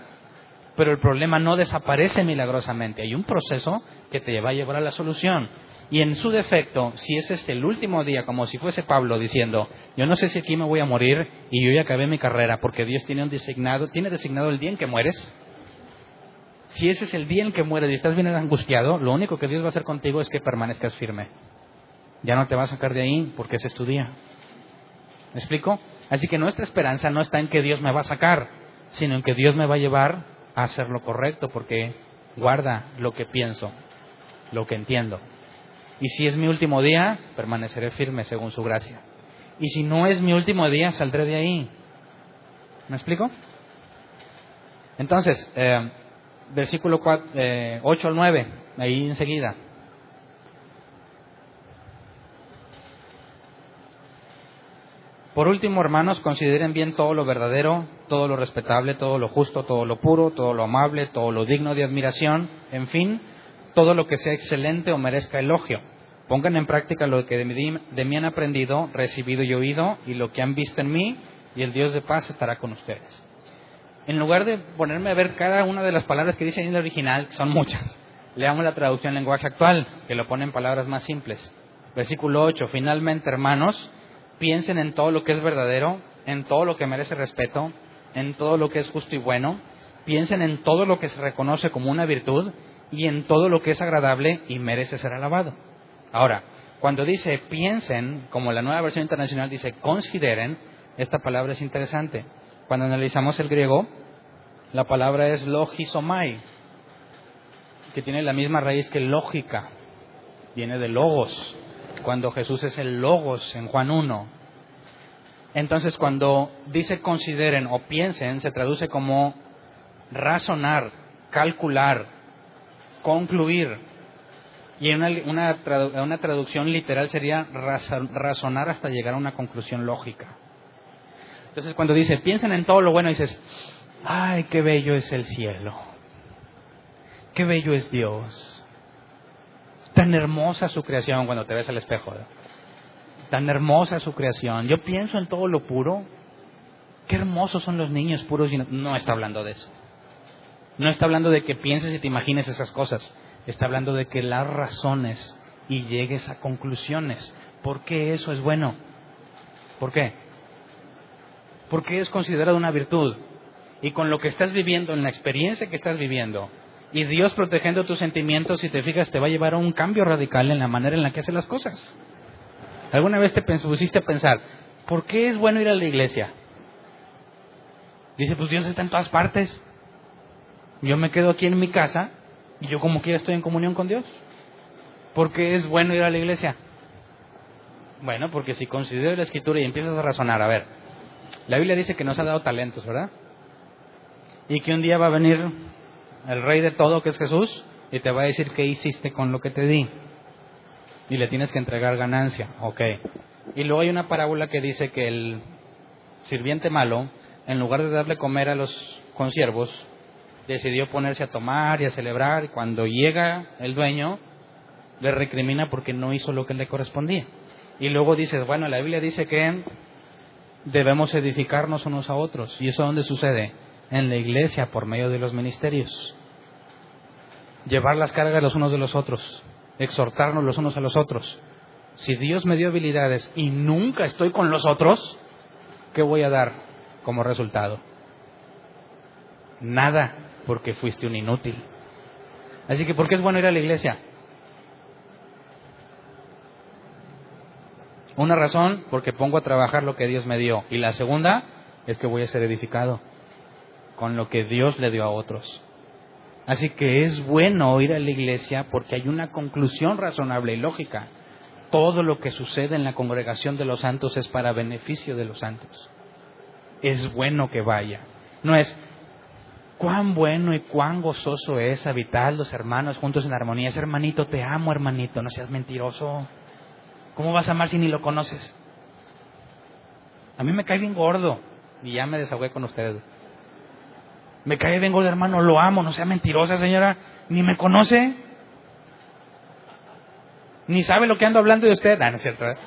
Pero el problema no desaparece milagrosamente. Hay un proceso que te va a llevar a la solución. Y en su defecto, si es el último día, como si fuese Pablo diciendo, yo no sé si aquí me voy a morir y yo ya acabé mi carrera, porque Dios tiene designado el día en que mueres. Si ese es el día en que mueres y estás bien angustiado, lo único que Dios va a hacer contigo es que permanezcas firme. Ya no te va a sacar de ahí porque ese es tu día. ¿Me explico? Así que nuestra esperanza no está en que Dios me va a sacar, sino en que Dios me va a llevar a hacer lo correcto, porque guarda lo que pienso, lo que entiendo. Y si es mi último día, permaneceré firme según su gracia. Y si no es mi último día, saldré de ahí. ¿Me explico? Entonces, versículo 8 al 9, ahí enseguida. Por último, hermanos, consideren bien todo lo verdadero, todo lo respetable, todo lo justo, todo lo puro, todo lo amable, todo lo digno de admiración, en fin, todo lo que sea excelente o merezca elogio. Pongan en práctica lo que de mí han aprendido, recibido y oído, y lo que han visto en mí, y el Dios de paz estará con ustedes. En lugar de ponerme a ver cada una de las palabras que dice en el original, que son muchas, leamos la traducción en lenguaje actual, que lo pone en palabras más simples. Versículo 8, finalmente, hermanos, piensen en todo lo que es verdadero, en todo lo que merece respeto, en todo lo que es justo y bueno, piensen en todo lo que se reconoce como una virtud y en todo lo que es agradable y merece ser alabado. Ahora, cuando dice piensen, como la Nueva Versión Internacional dice consideren, esta palabra es interesante. Cuando analizamos el griego, la palabra es logisomai, que tiene la misma raíz que lógica, viene de logos, cuando Jesús es el logos en Juan 1. Entonces, cuando dice consideren o piensen, se traduce como razonar, calcular, concluir. Y una traducción literal sería razonar hasta llegar a una conclusión lógica. Entonces cuando dice, piensen en todo lo bueno, dices, ay, qué bello es el cielo. Qué bello es Dios. Tan hermosa su creación cuando te ves al espejo. Tan hermosa su creación. Yo pienso en todo lo puro. Qué hermosos son los niños puros. No está hablando de eso. No está hablando de que pienses y te imagines esas cosas. Está hablando de que las razones y llegues a conclusiones. ¿Por qué eso es bueno? ¿Por qué? Porque es considerado una virtud. Y con lo que estás viviendo, en la experiencia que estás viviendo, y Dios protegiendo tus sentimientos, si te fijas, te va a llevar a un cambio radical en la manera en la que haces las cosas. ¿Alguna vez te pusiste a pensar, ¿por qué es bueno ir a la iglesia? Dice, pues Dios está en todas partes. Yo me quedo aquí en mi casa y yo como quiera estoy en comunión con Dios. ¿Por qué es bueno ir a la iglesia? Bueno, porque si consideras la Escritura y empiezas a razonar, a ver, la Biblia dice que nos ha dado talentos, ¿verdad? Y que un día va a venir el Rey de todo, que es Jesús, y te va a decir qué hiciste con lo que te di. Y le tienes que entregar ganancia, ok. Y luego hay una parábola que dice que el sirviente malo, en lugar de darle comer a los consiervos, decidió ponerse a tomar y a celebrar, y cuando llega el dueño, le recrimina porque no hizo lo que le correspondía. Y luego dices, bueno, la Biblia dice que debemos edificarnos unos a otros. ¿Y eso dónde sucede? En la iglesia, por medio de los ministerios. Llevar las cargas los unos de los otros, exhortarnos los unos a los otros. Si Dios me dio habilidades y nunca estoy con los otros, ¿qué voy a dar como resultado? Nada, porque fuiste un inútil. Así que, ¿por qué es bueno ir a la iglesia? Una razón, porque pongo a trabajar lo que Dios me dio. Y la segunda, es que voy a ser edificado con lo que Dios le dio a otros. Así que es bueno ir a la iglesia porque hay una conclusión razonable y lógica. Todo lo que sucede en la congregación de los santos es para beneficio de los santos. Es bueno que vaya. No es cuán bueno y cuán gozoso es habitar los hermanos juntos en armonía. Es hermanito, te amo hermanito, no seas mentiroso. ¿Cómo vas a amar si ni lo conoces? A mí me cae bien gordo y ya me desahogué con ustedes. Me cae bien gordo, hermano, lo amo, no sea mentirosa, señora. Ni me conoce. Ni sabe lo que ando hablando de usted. No es cierto, ¿eh?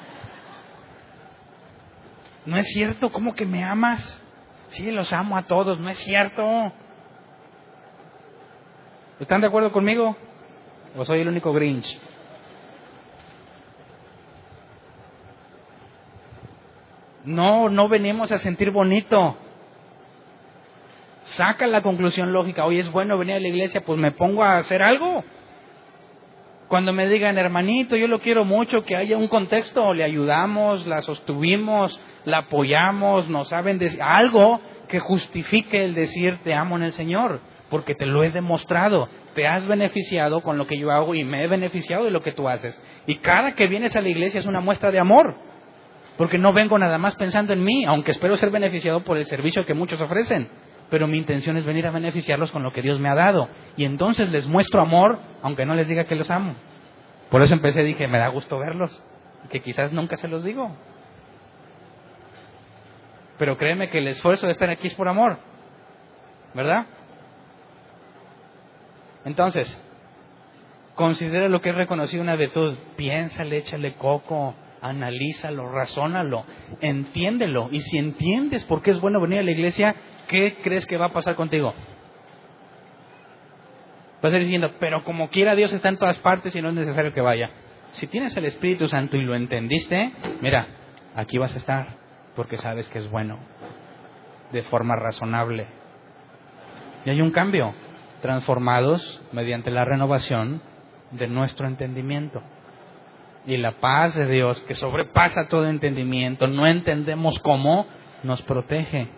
No es cierto, ¿cómo que me amas? Sí, los amo a todos, no es cierto. ¿Están de acuerdo conmigo? ¿O soy el único Grinch? No venimos a sentir bonito. Saca la conclusión lógica. Hoy es bueno venir a la iglesia, pues me pongo a hacer algo. Cuando me digan, hermanito, yo lo quiero mucho, que haya un contexto, le ayudamos, la sostuvimos, la apoyamos, nos saben decir algo que justifique el decir te amo en el Señor, porque te lo he demostrado. Te has beneficiado con lo que yo hago y me he beneficiado de lo que tú haces. Y cada que vienes a la iglesia es una muestra de amor, porque no vengo nada más pensando en mí, aunque espero ser beneficiado por el servicio que muchos ofrecen. Pero mi intención es venir a beneficiarlos con lo que Dios me ha dado. Y entonces les muestro amor, aunque no les diga que los amo. Por eso dije, me da gusto verlos, que quizás nunca se los digo. Pero créeme que el esfuerzo de estar aquí es por amor, ¿verdad? Entonces, considera lo que es reconocido una virtud. Piénsale, échale coco, analízalo, razónalo, entiéndelo. Y si entiendes por qué es bueno venir a la iglesia, ¿qué crees que va a pasar contigo? Vas a ir diciendo, pero como quiera Dios está en todas partes y no es necesario que vaya. Si tienes el Espíritu Santo y lo entendiste, mira, aquí vas a estar, porque sabes que es bueno, de forma razonable. Y hay un cambio, transformados mediante la renovación de nuestro entendimiento. Y la paz de Dios, que sobrepasa todo entendimiento, no entendemos cómo, nos protege.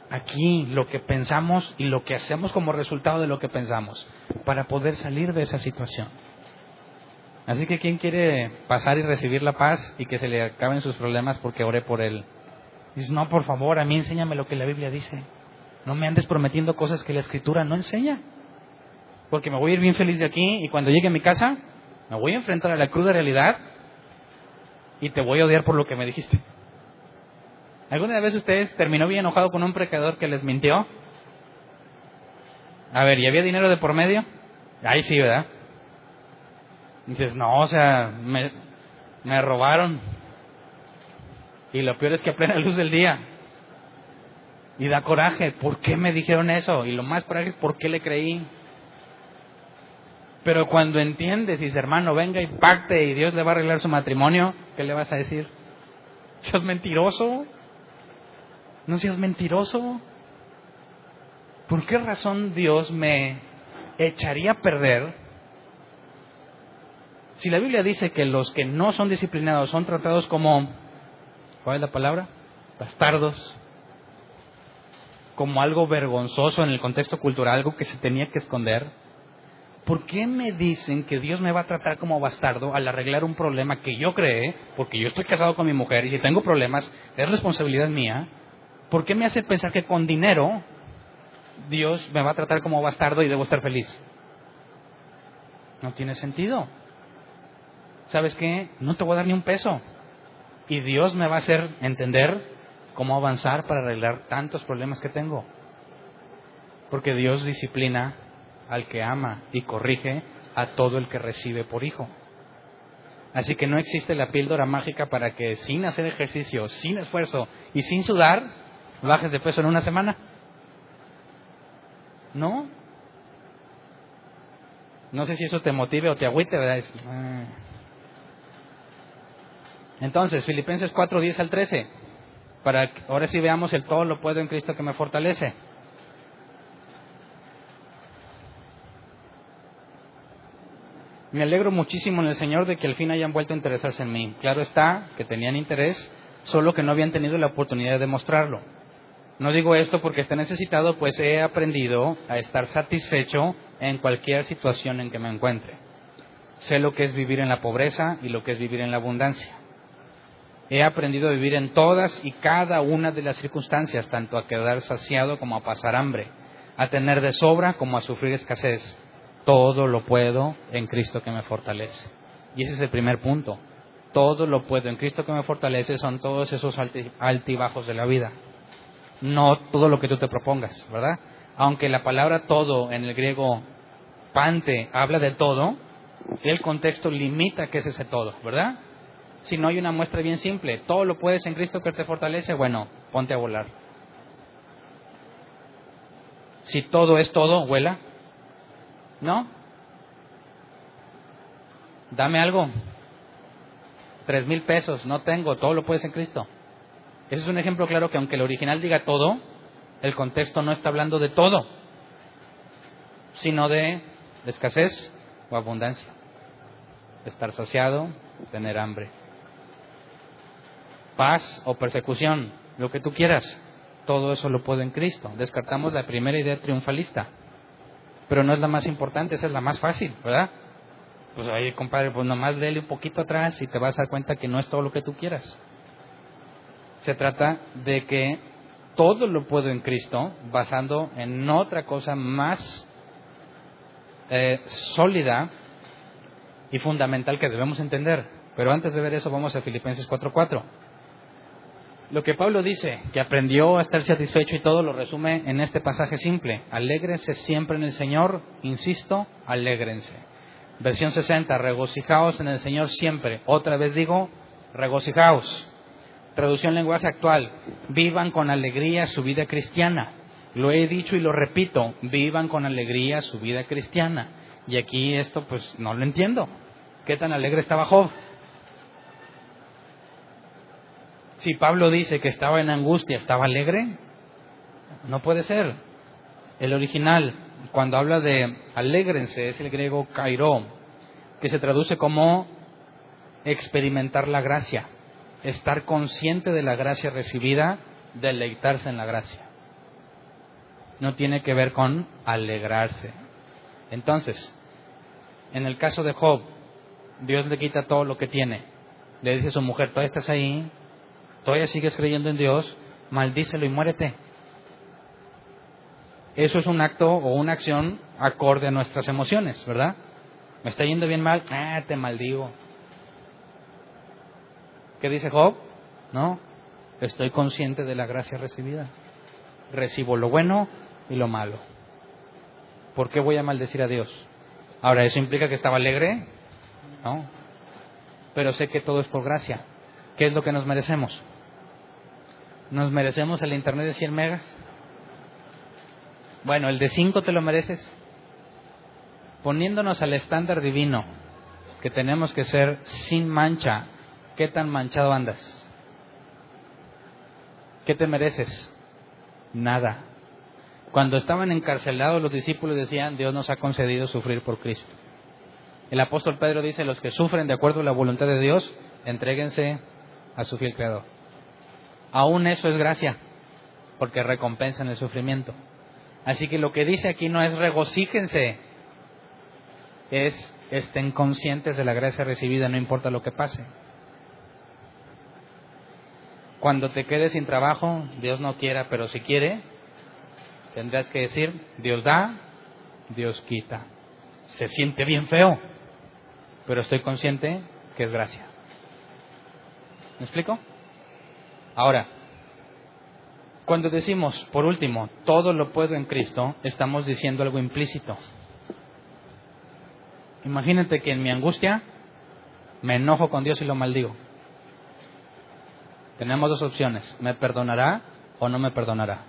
Aquí lo que pensamos y lo que hacemos como resultado de lo que pensamos, para poder salir de esa situación. Así que ¿quién quiere pasar y recibir la paz y que se le acaben sus problemas porque oré por él? Dices, no, por favor, a mí enséñame lo que la Biblia dice. No me andes prometiendo cosas que la Escritura no enseña. Porque me voy a ir bien feliz de aquí y cuando llegue a mi casa, Me voy a enfrentar a la cruda realidad y te voy a odiar por lo que me dijiste. ¿Alguna vez ustedes terminó bien enojado con un predicador que les mintió? A ver, ¿y había dinero de por medio? Ahí sí, ¿verdad? Dices, no, o sea, me robaron. Y lo peor es que a plena luz del día. Y da coraje, ¿por qué me dijeron eso? Y lo más coraje es ¿por qué le creí? Pero cuando entiendes y dices, hermano, venga y pacte y Dios le va a arreglar su matrimonio, ¿qué le vas a decir? ¿Seas mentiroso? ¿No seas mentiroso? ¿Por qué razón Dios me echaría a perder? Si la Biblia dice que los que no son disciplinados son tratados como, ¿cuál es la palabra? Bastardos. Como algo vergonzoso en el contexto cultural, algo que se tenía que esconder. ¿Por qué me dicen que Dios me va a tratar como bastardo al arreglar un problema que yo creé? Porque yo estoy casado con mi mujer y si tengo problemas es responsabilidad mía. ¿Por qué me hace pensar que con dinero Dios me va a tratar como bastardo y debo estar feliz? No tiene sentido. ¿Sabes qué? No te voy a dar ni un peso. Y Dios me va a hacer entender cómo avanzar para arreglar tantos problemas que tengo. Porque Dios disciplina al que ama y corrige a todo el que recibe por hijo. Así que no existe la píldora mágica para que sin hacer ejercicio, sin esfuerzo y sin sudar, bajes de peso en una semana. No. No sé si eso te motive o te agüite, ¿verdad? Entonces, Filipenses 4, 10 al 13. Para que ahora sí veamos el todo lo puedo en Cristo que me fortalece. Me alegro muchísimo en el Señor de que al fin hayan vuelto a interesarse en mí. Claro está que tenían interés, solo que no habían tenido la oportunidad de demostrarlo. No digo esto porque esté necesitado, pues he aprendido a estar satisfecho en cualquier situación en que me encuentre. Sé lo que es vivir en la pobreza y lo que es vivir en la abundancia. He aprendido a vivir en todas y cada una de las circunstancias, tanto a quedar saciado como a pasar hambre, a tener de sobra como a sufrir escasez. Todo lo puedo en Cristo que me fortalece. Y ese es el primer punto. Todo lo puedo en Cristo que me fortalece son todos esos altibajos de la vida. No todo lo que tú te propongas, ¿verdad? Aunque la palabra todo en el griego pante habla de todo, el contexto limita qué es ese todo, ¿verdad? Si no hay una muestra bien simple, todo lo puedes en Cristo que te fortalece, bueno, ponte a volar. Si todo es todo, vuela. ¿No? Dame algo. 3,000 pesos, no tengo, todo lo puedes en Cristo. Ese es un ejemplo claro que aunque el original diga todo, el contexto no está hablando de todo, sino de escasez o abundancia. Estar saciado, tener hambre. Paz o persecución, lo que tú quieras. Todo eso lo puedo en Cristo. Descartamos la primera idea triunfalista. Pero no es la más importante, esa es la más fácil, ¿verdad? Pues oye, compadre, pues nomás léele un poquito atrás y te vas a dar cuenta que no es todo lo que tú quieras. Se trata de que todo lo puedo en Cristo, basando en otra cosa más sólida y fundamental que debemos entender. Pero antes de ver eso, vamos a Filipenses 4:4. Lo que Pablo dice, que aprendió a estar satisfecho y todo, lo resume en este pasaje simple. Alégrense siempre en el Señor, insisto, alégrense. Versión 60, regocijaos en el Señor siempre. Otra vez digo, regocijaos. Traducción lenguaje actual, vivan con alegría su vida cristiana. Lo he dicho y lo repito, vivan con alegría su vida cristiana. Y aquí esto pues no lo entiendo. ¿Qué tan alegre estaba Job? Si Pablo dice que estaba en angustia, ¿estaba alegre? No puede ser. El original, cuando habla de alégrense, es el griego kairó, que se traduce como experimentar la gracia, estar consciente de la gracia recibida, deleitarse en la gracia. No tiene que ver con alegrarse. Entonces, en el caso de Job, Dios le quita todo lo que tiene. Le dice a su mujer, todavía estás ahí, todavía sigues creyendo en Dios, maldícelo y muérete. Eso es un acto o una acción acorde a nuestras emociones, ¿verdad? Me está yendo bien mal, te maldigo. ¿Qué dice Job? No, estoy consciente de la gracia recibida. Recibo lo bueno y lo malo. ¿Por qué voy a maldecir a Dios? Ahora, ¿eso implica que estaba alegre? No. Pero sé que todo es por gracia. ¿Qué es lo que nos merecemos? ¿Nos merecemos el internet de 100 megas? Bueno, el de 5 te lo mereces. Poniéndonos al estándar divino, que tenemos que ser sin mancha, ¿qué tan manchado andas? ¿Qué te mereces? Nada. Cuando estaban encarcelados los discípulos decían, Dios nos ha concedido sufrir por Cristo. El apóstol Pedro dice, los que sufren de acuerdo a la voluntad de Dios, entréguense a su fiel Creador. Aún eso es gracia, porque recompensan el sufrimiento. Así que lo que dice aquí no es regocíjense, es estén conscientes de la gracia recibida, no importa lo que pase. Cuando te quedes sin trabajo, Dios no quiera, pero si quiere, tendrás que decir, Dios da, Dios quita. Se siente bien feo, pero estoy consciente que es gracia. ¿Me explico? Ahora, cuando decimos, por último, todo lo puedo en Cristo, estamos diciendo algo implícito. Imagínate que en mi angustia me enojo con Dios y lo maldigo. Tenemos dos opciones, ¿me perdonará o no me perdonará?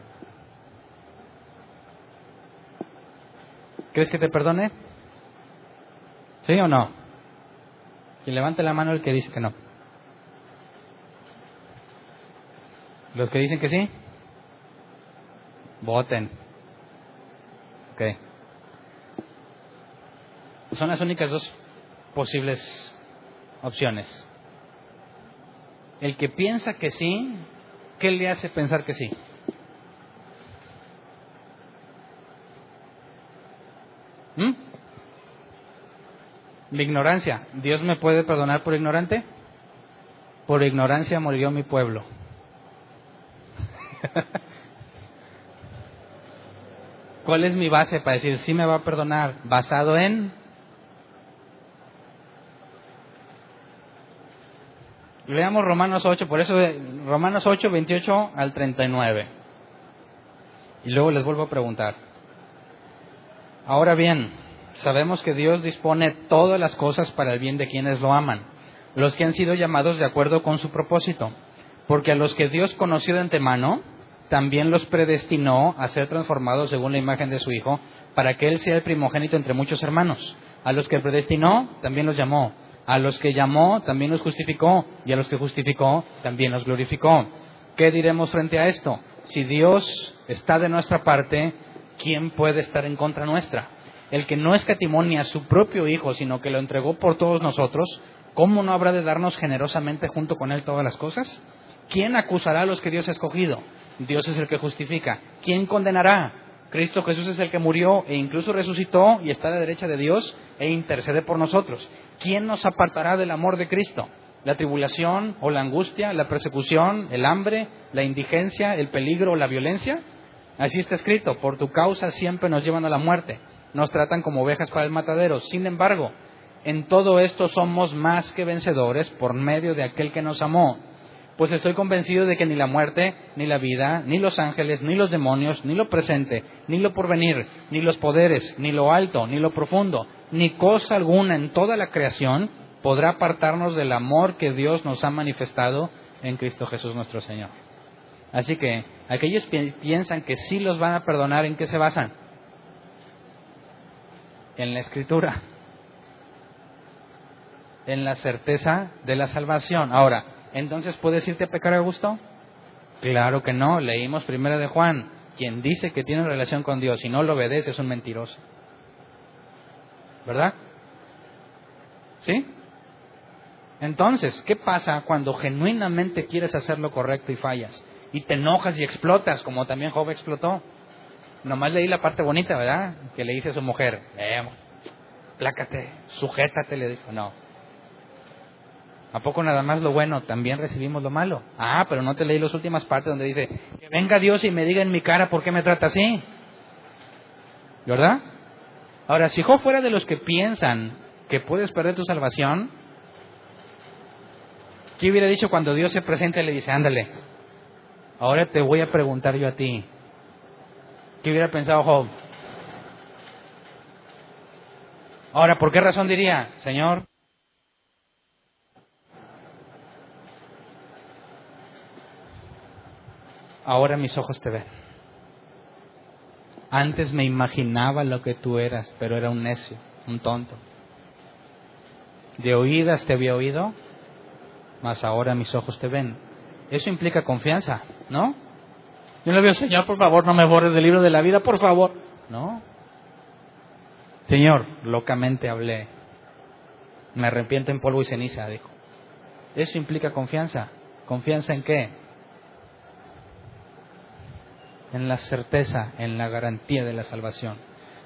¿Crees que te perdone? ¿Sí o no? Y levante la mano el que dice que no. Los que dicen que sí, voten. Ok. Son las únicas dos posibles opciones. El que piensa que sí, ¿qué le hace pensar que sí? La ignorancia. ¿Dios me puede perdonar por ignorante? Por ignorancia murió mi pueblo. ¿Cuál es mi base para decir sí me va a perdonar? Basado en... Leamos Romanos 8, por eso Romanos 8, 28 al 39. Y luego les vuelvo a preguntar. Ahora bien, sabemos que Dios dispone todas las cosas para el bien de quienes lo aman, los que han sido llamados de acuerdo con su propósito. Porque a los que Dios conoció de antemano, también los predestinó a ser transformados según la imagen de su Hijo, para que Él sea el primogénito entre muchos hermanos. A los que predestinó, también los llamó. A los que llamó, también los justificó. Y a los que justificó, también los glorificó. ¿Qué diremos frente a esto? Si Dios está de nuestra parte, ¿quién puede estar en contra nuestra? El que no escatimó ni a su propio Hijo, sino que lo entregó por todos nosotros, ¿cómo no habrá de darnos generosamente junto con Él todas las cosas? ¿Quién acusará a los que Dios ha escogido? Dios es el que justifica. ¿Quién condenará? Cristo Jesús es el que murió e incluso resucitó y está a la derecha de Dios e intercede por nosotros. ¿Quién nos apartará del amor de Cristo? ¿La tribulación o la angustia, la persecución, el hambre, la indigencia, el peligro o la violencia? Así está escrito, por tu causa siempre nos llevan a la muerte. Nos tratan como ovejas para el matadero. Sin embargo, en todo esto somos más que vencedores por medio de aquel que nos amó. Pues estoy convencido de que ni la muerte, ni la vida, ni los ángeles, ni los demonios, ni lo presente, ni lo porvenir, ni los poderes, ni lo alto, ni lo profundo, ni cosa alguna en toda la creación podrá apartarnos del amor que Dios nos ha manifestado en Cristo Jesús nuestro Señor. Así que aquellos que piensan que sí los van a perdonar, ¿en qué se basan? En la Escritura, en la certeza de la salvación. Ahora, ¿entonces puedes irte a pecar a gusto? Claro que no. Leímos 1 de Juan. Quien dice que tiene relación con Dios y no lo obedece es un mentiroso. ¿Verdad? ¿Sí? Entonces, ¿qué pasa cuando genuinamente quieres hacer lo correcto y fallas? Y te enojas y explotas, como también Job explotó. Nomás leí la parte bonita, ¿verdad? Que le dice a su mujer, plácate, sujétate, le dijo. No. ¿A poco nada más lo bueno? También recibimos lo malo. Pero no te leí las últimas partes donde dice, que venga Dios y me diga en mi cara por qué me trata así. ¿Verdad? Ahora, si Job fuera de los que piensan que puedes perder tu salvación, ¿qué hubiera dicho cuando Dios se presenta y le dice, ándale, ahora te voy a preguntar yo a ti? ¿Qué hubiera pensado Job? Ahora, ¿por qué razón diría, Señor, ahora mis ojos te ven? Antes me imaginaba lo que tú eras, pero era un necio, un tonto. De oídas te había oído, mas ahora mis ojos te ven. Eso implica confianza, ¿no? Yo le digo, Señor, por favor, no me borres del libro de la vida, por favor. No. Señor, locamente hablé. Me arrepiento en polvo y ceniza, dijo. Eso implica confianza. ¿Confianza en qué? En la certeza, en la garantía de la salvación.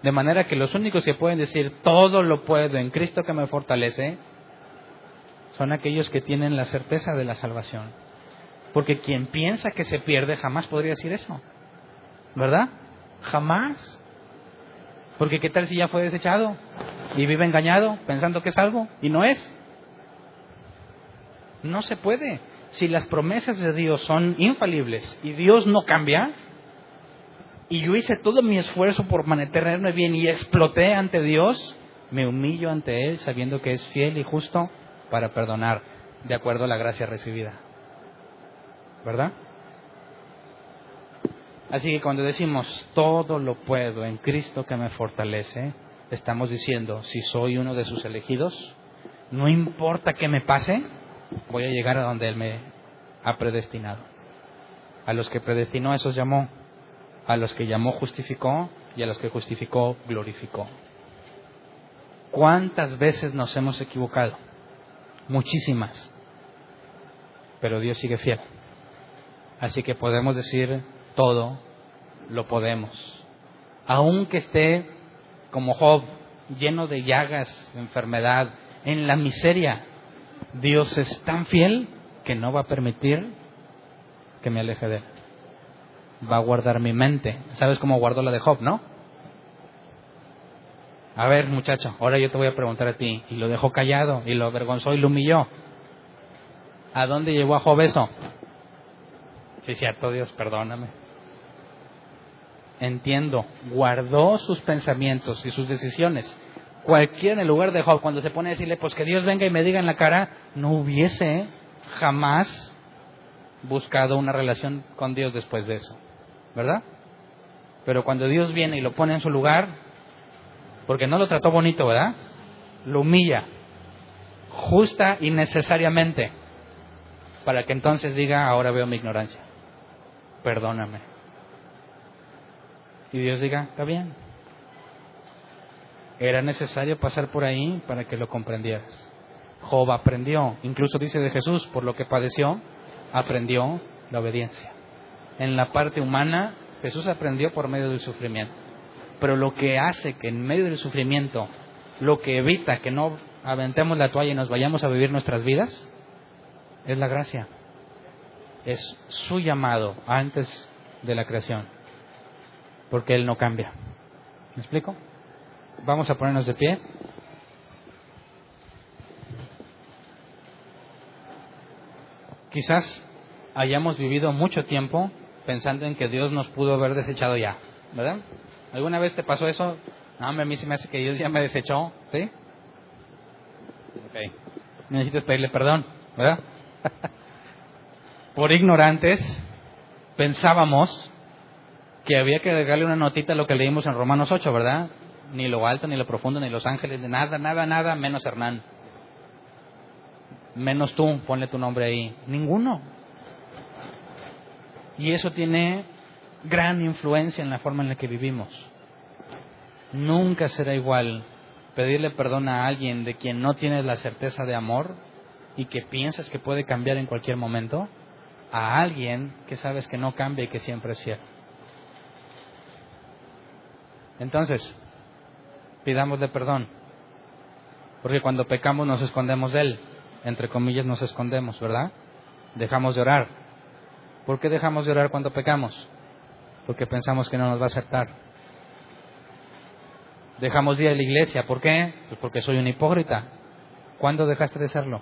De manera que los únicos que pueden decir, todo lo puedo en Cristo que me fortalece, son aquellos que tienen la certeza de la salvación. Porque quien piensa que se pierde jamás podría decir eso, ¿verdad? Jamás. Porque ¿qué tal si ya fue desechado y vive engañado pensando que es algo y no es? No se puede. Si las promesas de Dios son infalibles y Dios no cambia, y yo hice todo mi esfuerzo por mantenerme bien y exploté ante Dios, me humillo ante Él sabiendo que es fiel y justo para perdonar de acuerdo a la gracia recibida, ¿verdad? Así que cuando decimos todo lo puedo en Cristo que me fortalece, estamos diciendo, si soy uno de sus elegidos, no importa qué me pase, voy a llegar a donde Él me ha predestinado. A los que predestinó, a esos llamó. A los que llamó, justificó. Y a los que justificó, glorificó. ¿Cuántas veces nos hemos equivocado? Muchísimas. Pero Dios sigue fiel. Así que podemos decir, todo lo podemos. Aunque esté como Job, lleno de llagas, enfermedad, en la miseria, Dios es tan fiel que no va a permitir que me aleje de Él. Va a guardar mi mente. ¿Sabes cómo guardó la de Job, no? A ver, muchacho, ahora yo te voy a preguntar a ti. Y lo dejó callado, y lo avergonzó y lo humilló. ¿A dónde llevó a Job eso? Sí, cierto, Dios, perdóname. Entiendo, guardó sus pensamientos y sus decisiones. Cualquiera en el lugar de Job, cuando se pone a decirle, pues que Dios venga y me diga en la cara, no hubiese jamás buscado una relación con Dios después de eso, ¿verdad? Pero cuando Dios viene y lo pone en su lugar, porque no lo trató bonito, ¿verdad? Lo humilla, justa y necesariamente, para que entonces diga, ahora veo mi ignorancia, perdóname. Y Dios diga, está bien. Era necesario pasar por ahí para que lo comprendieras. Job aprendió, incluso dice de Jesús, por lo que padeció, aprendió la obediencia. En la parte humana, Jesús aprendió por medio del sufrimiento. Pero lo que hace que en medio del sufrimiento, lo que evita que no aventemos la toalla y nos vayamos a vivir nuestras vidas, es la gracia. Es su llamado antes de la creación. Porque Él no cambia. ¿Me explico? Vamos a ponernos de pie. Quizás hayamos vivido mucho tiempo pensando en que Dios nos pudo haber desechado ya, ¿verdad? ¿Alguna vez te pasó eso? No, hombre, a mí se me hace que Dios ya me desechó, ¿sí? Ok. Necesitas pedirle perdón, ¿verdad? Por ignorantes, pensábamos que había que agregarle una notita a lo que leímos en Romanos 8, ¿verdad? Ni lo alto, ni lo profundo, ni los ángeles, de nada, nada, nada, menos Hernán. Menos tú, ponle tu nombre ahí. Ninguno. Y eso tiene gran influencia en la forma en la que vivimos. Nunca será igual pedirle perdón a alguien de quien no tienes la certeza de amor y que piensas que puede cambiar en cualquier momento, a alguien que sabes que no cambia y que siempre es fiel. Entonces, pidámosle perdón, porque cuando pecamos nos escondemos de Él, entre comillas nos escondemos, ¿verdad? Dejamos de orar. ¿Por qué dejamos de orar cuando pecamos? Porque pensamos que no nos va a aceptar. Dejamos de ir a la iglesia. ¿Por qué? Pues porque soy un hipócrita. ¿Cuándo dejaste de serlo?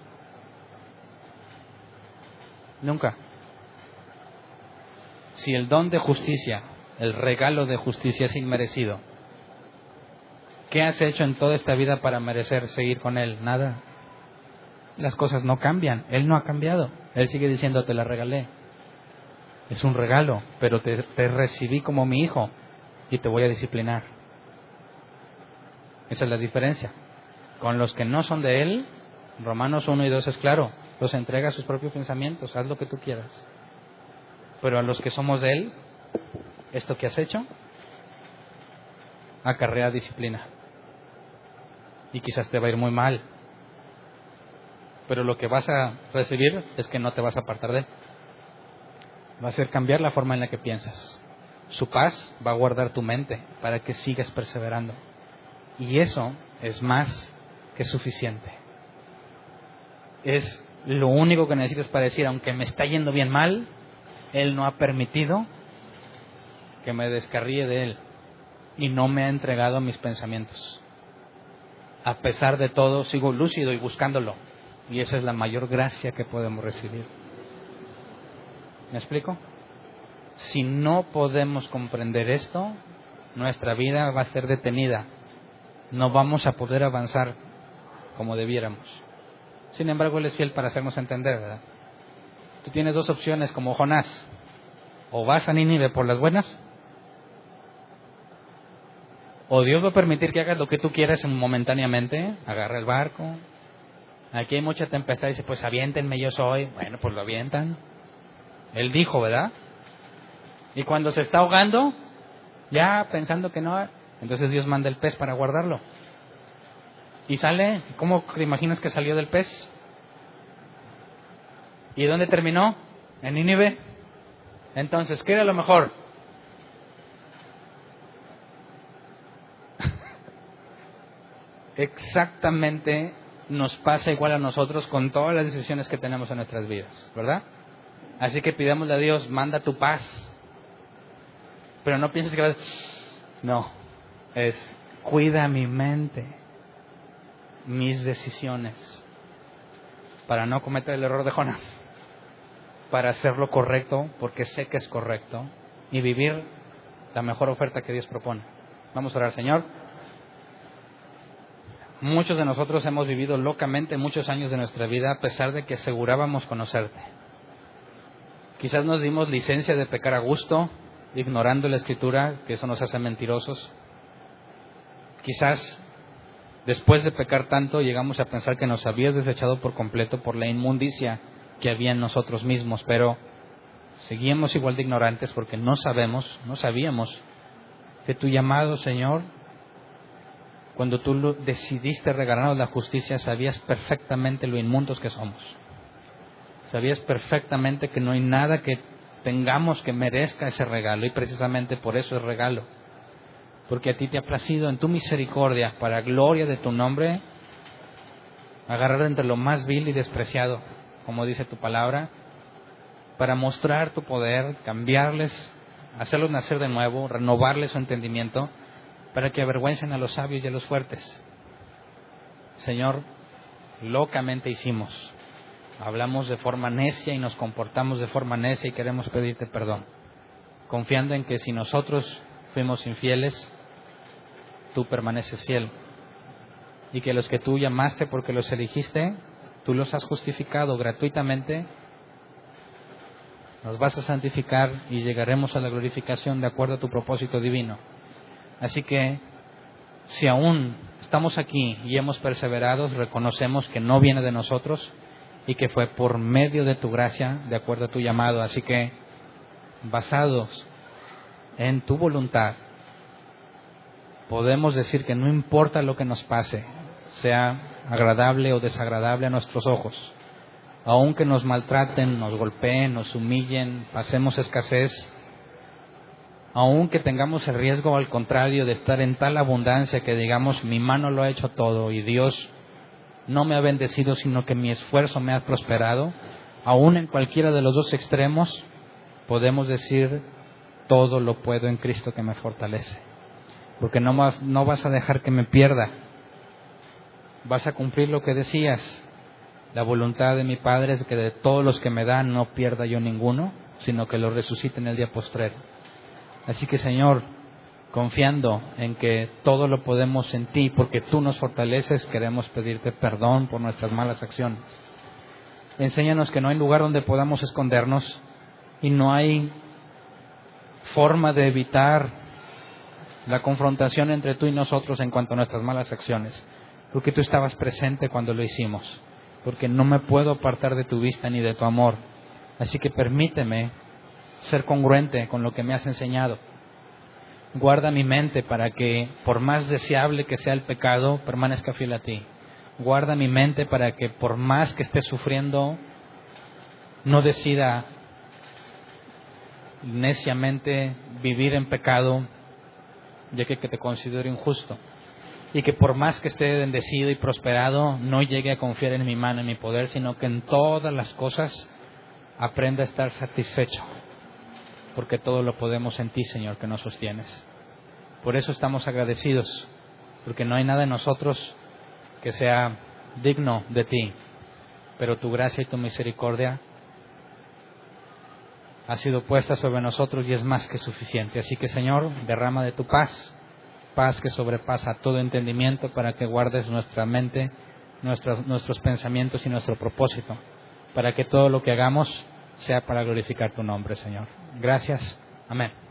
Nunca. Si el don de justicia, el regalo de justicia es inmerecido, ¿qué has hecho en toda esta vida para merecer seguir con Él? Nada. Las cosas no cambian. Él no ha cambiado. Él sigue diciendo, te la regalé. Es un regalo, pero te recibí como mi hijo y te voy a disciplinar. Esa es la diferencia. Con los que no son de Él, Romanos 1 y 2 es claro, los entrega a sus propios pensamientos, haz lo que tú quieras. Pero a los que somos de Él, esto que has hecho, acarrea disciplina. Y quizás te va a ir muy mal, pero lo que vas a recibir es que no te vas a apartar de Él. Va a hacer cambiar la forma en la que piensas. Su paz va a guardar tu mente para que sigas perseverando. Y eso es más que suficiente. Es lo único que necesitas para decir, aunque me está yendo bien mal, Él no ha permitido que me descarríe de Él y no me ha entregado mis pensamientos. A pesar de todo, sigo lúcido y buscándolo. Y esa es la mayor gracia que podemos recibir. ¿Me explico? Si no podemos comprender esto, nuestra vida va a ser detenida. No vamos a poder avanzar como debiéramos. Sin embargo, Él es fiel para hacernos entender, ¿verdad? Tú tienes dos opciones como Jonás. O vas a Nínive por las buenas, o Dios va a permitir que hagas lo que tú quieras momentáneamente. Agarra el barco. Aquí hay mucha tempestad y dice, pues aviéntenme, yo soy. Bueno, pues lo avientan. Él dijo, ¿verdad? Y cuando se está ahogando, ya pensando que no, entonces Dios manda el pez para guardarlo. Y sale, ¿cómo te imaginas que salió del pez? ¿Y dónde terminó? En Nínive. Entonces, ¿qué era lo mejor? Exactamente nos pasa igual a nosotros con todas las decisiones que tenemos en nuestras vidas, ¿verdad? Así que pidámosle a Dios, manda tu paz. Pero no pienses que... No, es cuida mi mente, mis decisiones, para no cometer el error de Jonás, para hacer lo correcto, porque sé que es correcto, y vivir la mejor oferta que Dios propone. Vamos a orar, Señor. Muchos de nosotros hemos vivido locamente muchos años de nuestra vida a pesar de que asegurábamos conocerte. Quizás nos dimos licencia de pecar a gusto, ignorando la Escritura, que eso nos hace mentirosos. Quizás después de pecar tanto llegamos a pensar que nos habías desechado por completo por la inmundicia que había en nosotros mismos, pero seguíamos igual de ignorantes porque no sabíamos que tu llamado, Señor, cuando tú decidiste regalarnos la justicia, sabías perfectamente lo inmundos que somos. Sabías perfectamente que no hay nada que tengamos que merezca ese regalo, y precisamente por eso es regalo. Porque a ti te ha placido en tu misericordia, para gloria de tu nombre, agarrar entre lo más vil y despreciado, como dice tu palabra, para mostrar tu poder, cambiarles, hacerlos nacer de nuevo, renovarles su entendimiento, para que avergüencen a los sabios y a los fuertes. Señor, locamente hicimos. Hablamos de forma necia y nos comportamos de forma necia y queremos pedirte perdón, confiando en que si nosotros fuimos infieles, tú permaneces fiel, y que los que tú llamaste porque los elegiste, tú los has justificado gratuitamente, nos vas a santificar y llegaremos a la glorificación de acuerdo a tu propósito divino. Así que, si aún estamos aquí y hemos perseverado, reconocemos que no viene de nosotros y que fue por medio de tu gracia, de acuerdo a tu llamado. Así que, basados en tu voluntad, podemos decir que no importa lo que nos pase, sea agradable o desagradable a nuestros ojos, aunque nos maltraten, nos golpeen, nos humillen, pasemos escasez, aunque tengamos el riesgo al contrario de estar en tal abundancia que digamos mi mano lo ha hecho todo y Dios no me ha bendecido sino que mi esfuerzo me ha prosperado, aún en cualquiera de los dos extremos podemos decir todo lo puedo en Cristo que me fortalece. porque no vas a dejar que me pierda. Vas a cumplir lo que decías. La voluntad de mi Padre es que de todos los que me dan no pierda yo ninguno, sino que los resucite en el día postrero. Así que, Señor, confiando en que todo lo podemos en Ti, porque Tú nos fortaleces, queremos pedirte perdón por nuestras malas acciones. Enséñanos que no hay lugar donde podamos escondernos y no hay forma de evitar la confrontación entre Tú y nosotros en cuanto a nuestras malas acciones, porque Tú estabas presente cuando lo hicimos, porque no me puedo apartar de Tu vista ni de Tu amor. Así que permíteme ser congruente con lo que me has enseñado. Guarda mi mente para que, por más deseable que sea el pecado, permanezca fiel a Ti. Guarda mi mente para que, por más que esté sufriendo, no decida neciamente vivir en pecado, ya que Te considero injusto. Y que por más que esté bendecido y prosperado, no llegue a confiar en mi mano, en mi poder, sino que en todas las cosas aprenda a estar satisfecho, porque todo lo podemos en Ti, Señor, que nos sostienes. Por eso estamos agradecidos, porque no hay nada en nosotros que sea digno de Ti, pero Tu gracia y Tu misericordia ha sido puesta sobre nosotros y es más que suficiente. Así que, Señor, derrama de Tu paz, paz que sobrepasa todo entendimiento, para que guardes nuestra mente, nuestros pensamientos y nuestro propósito, para que todo lo que hagamos sea para glorificar Tu nombre, Señor. Gracias. Amén.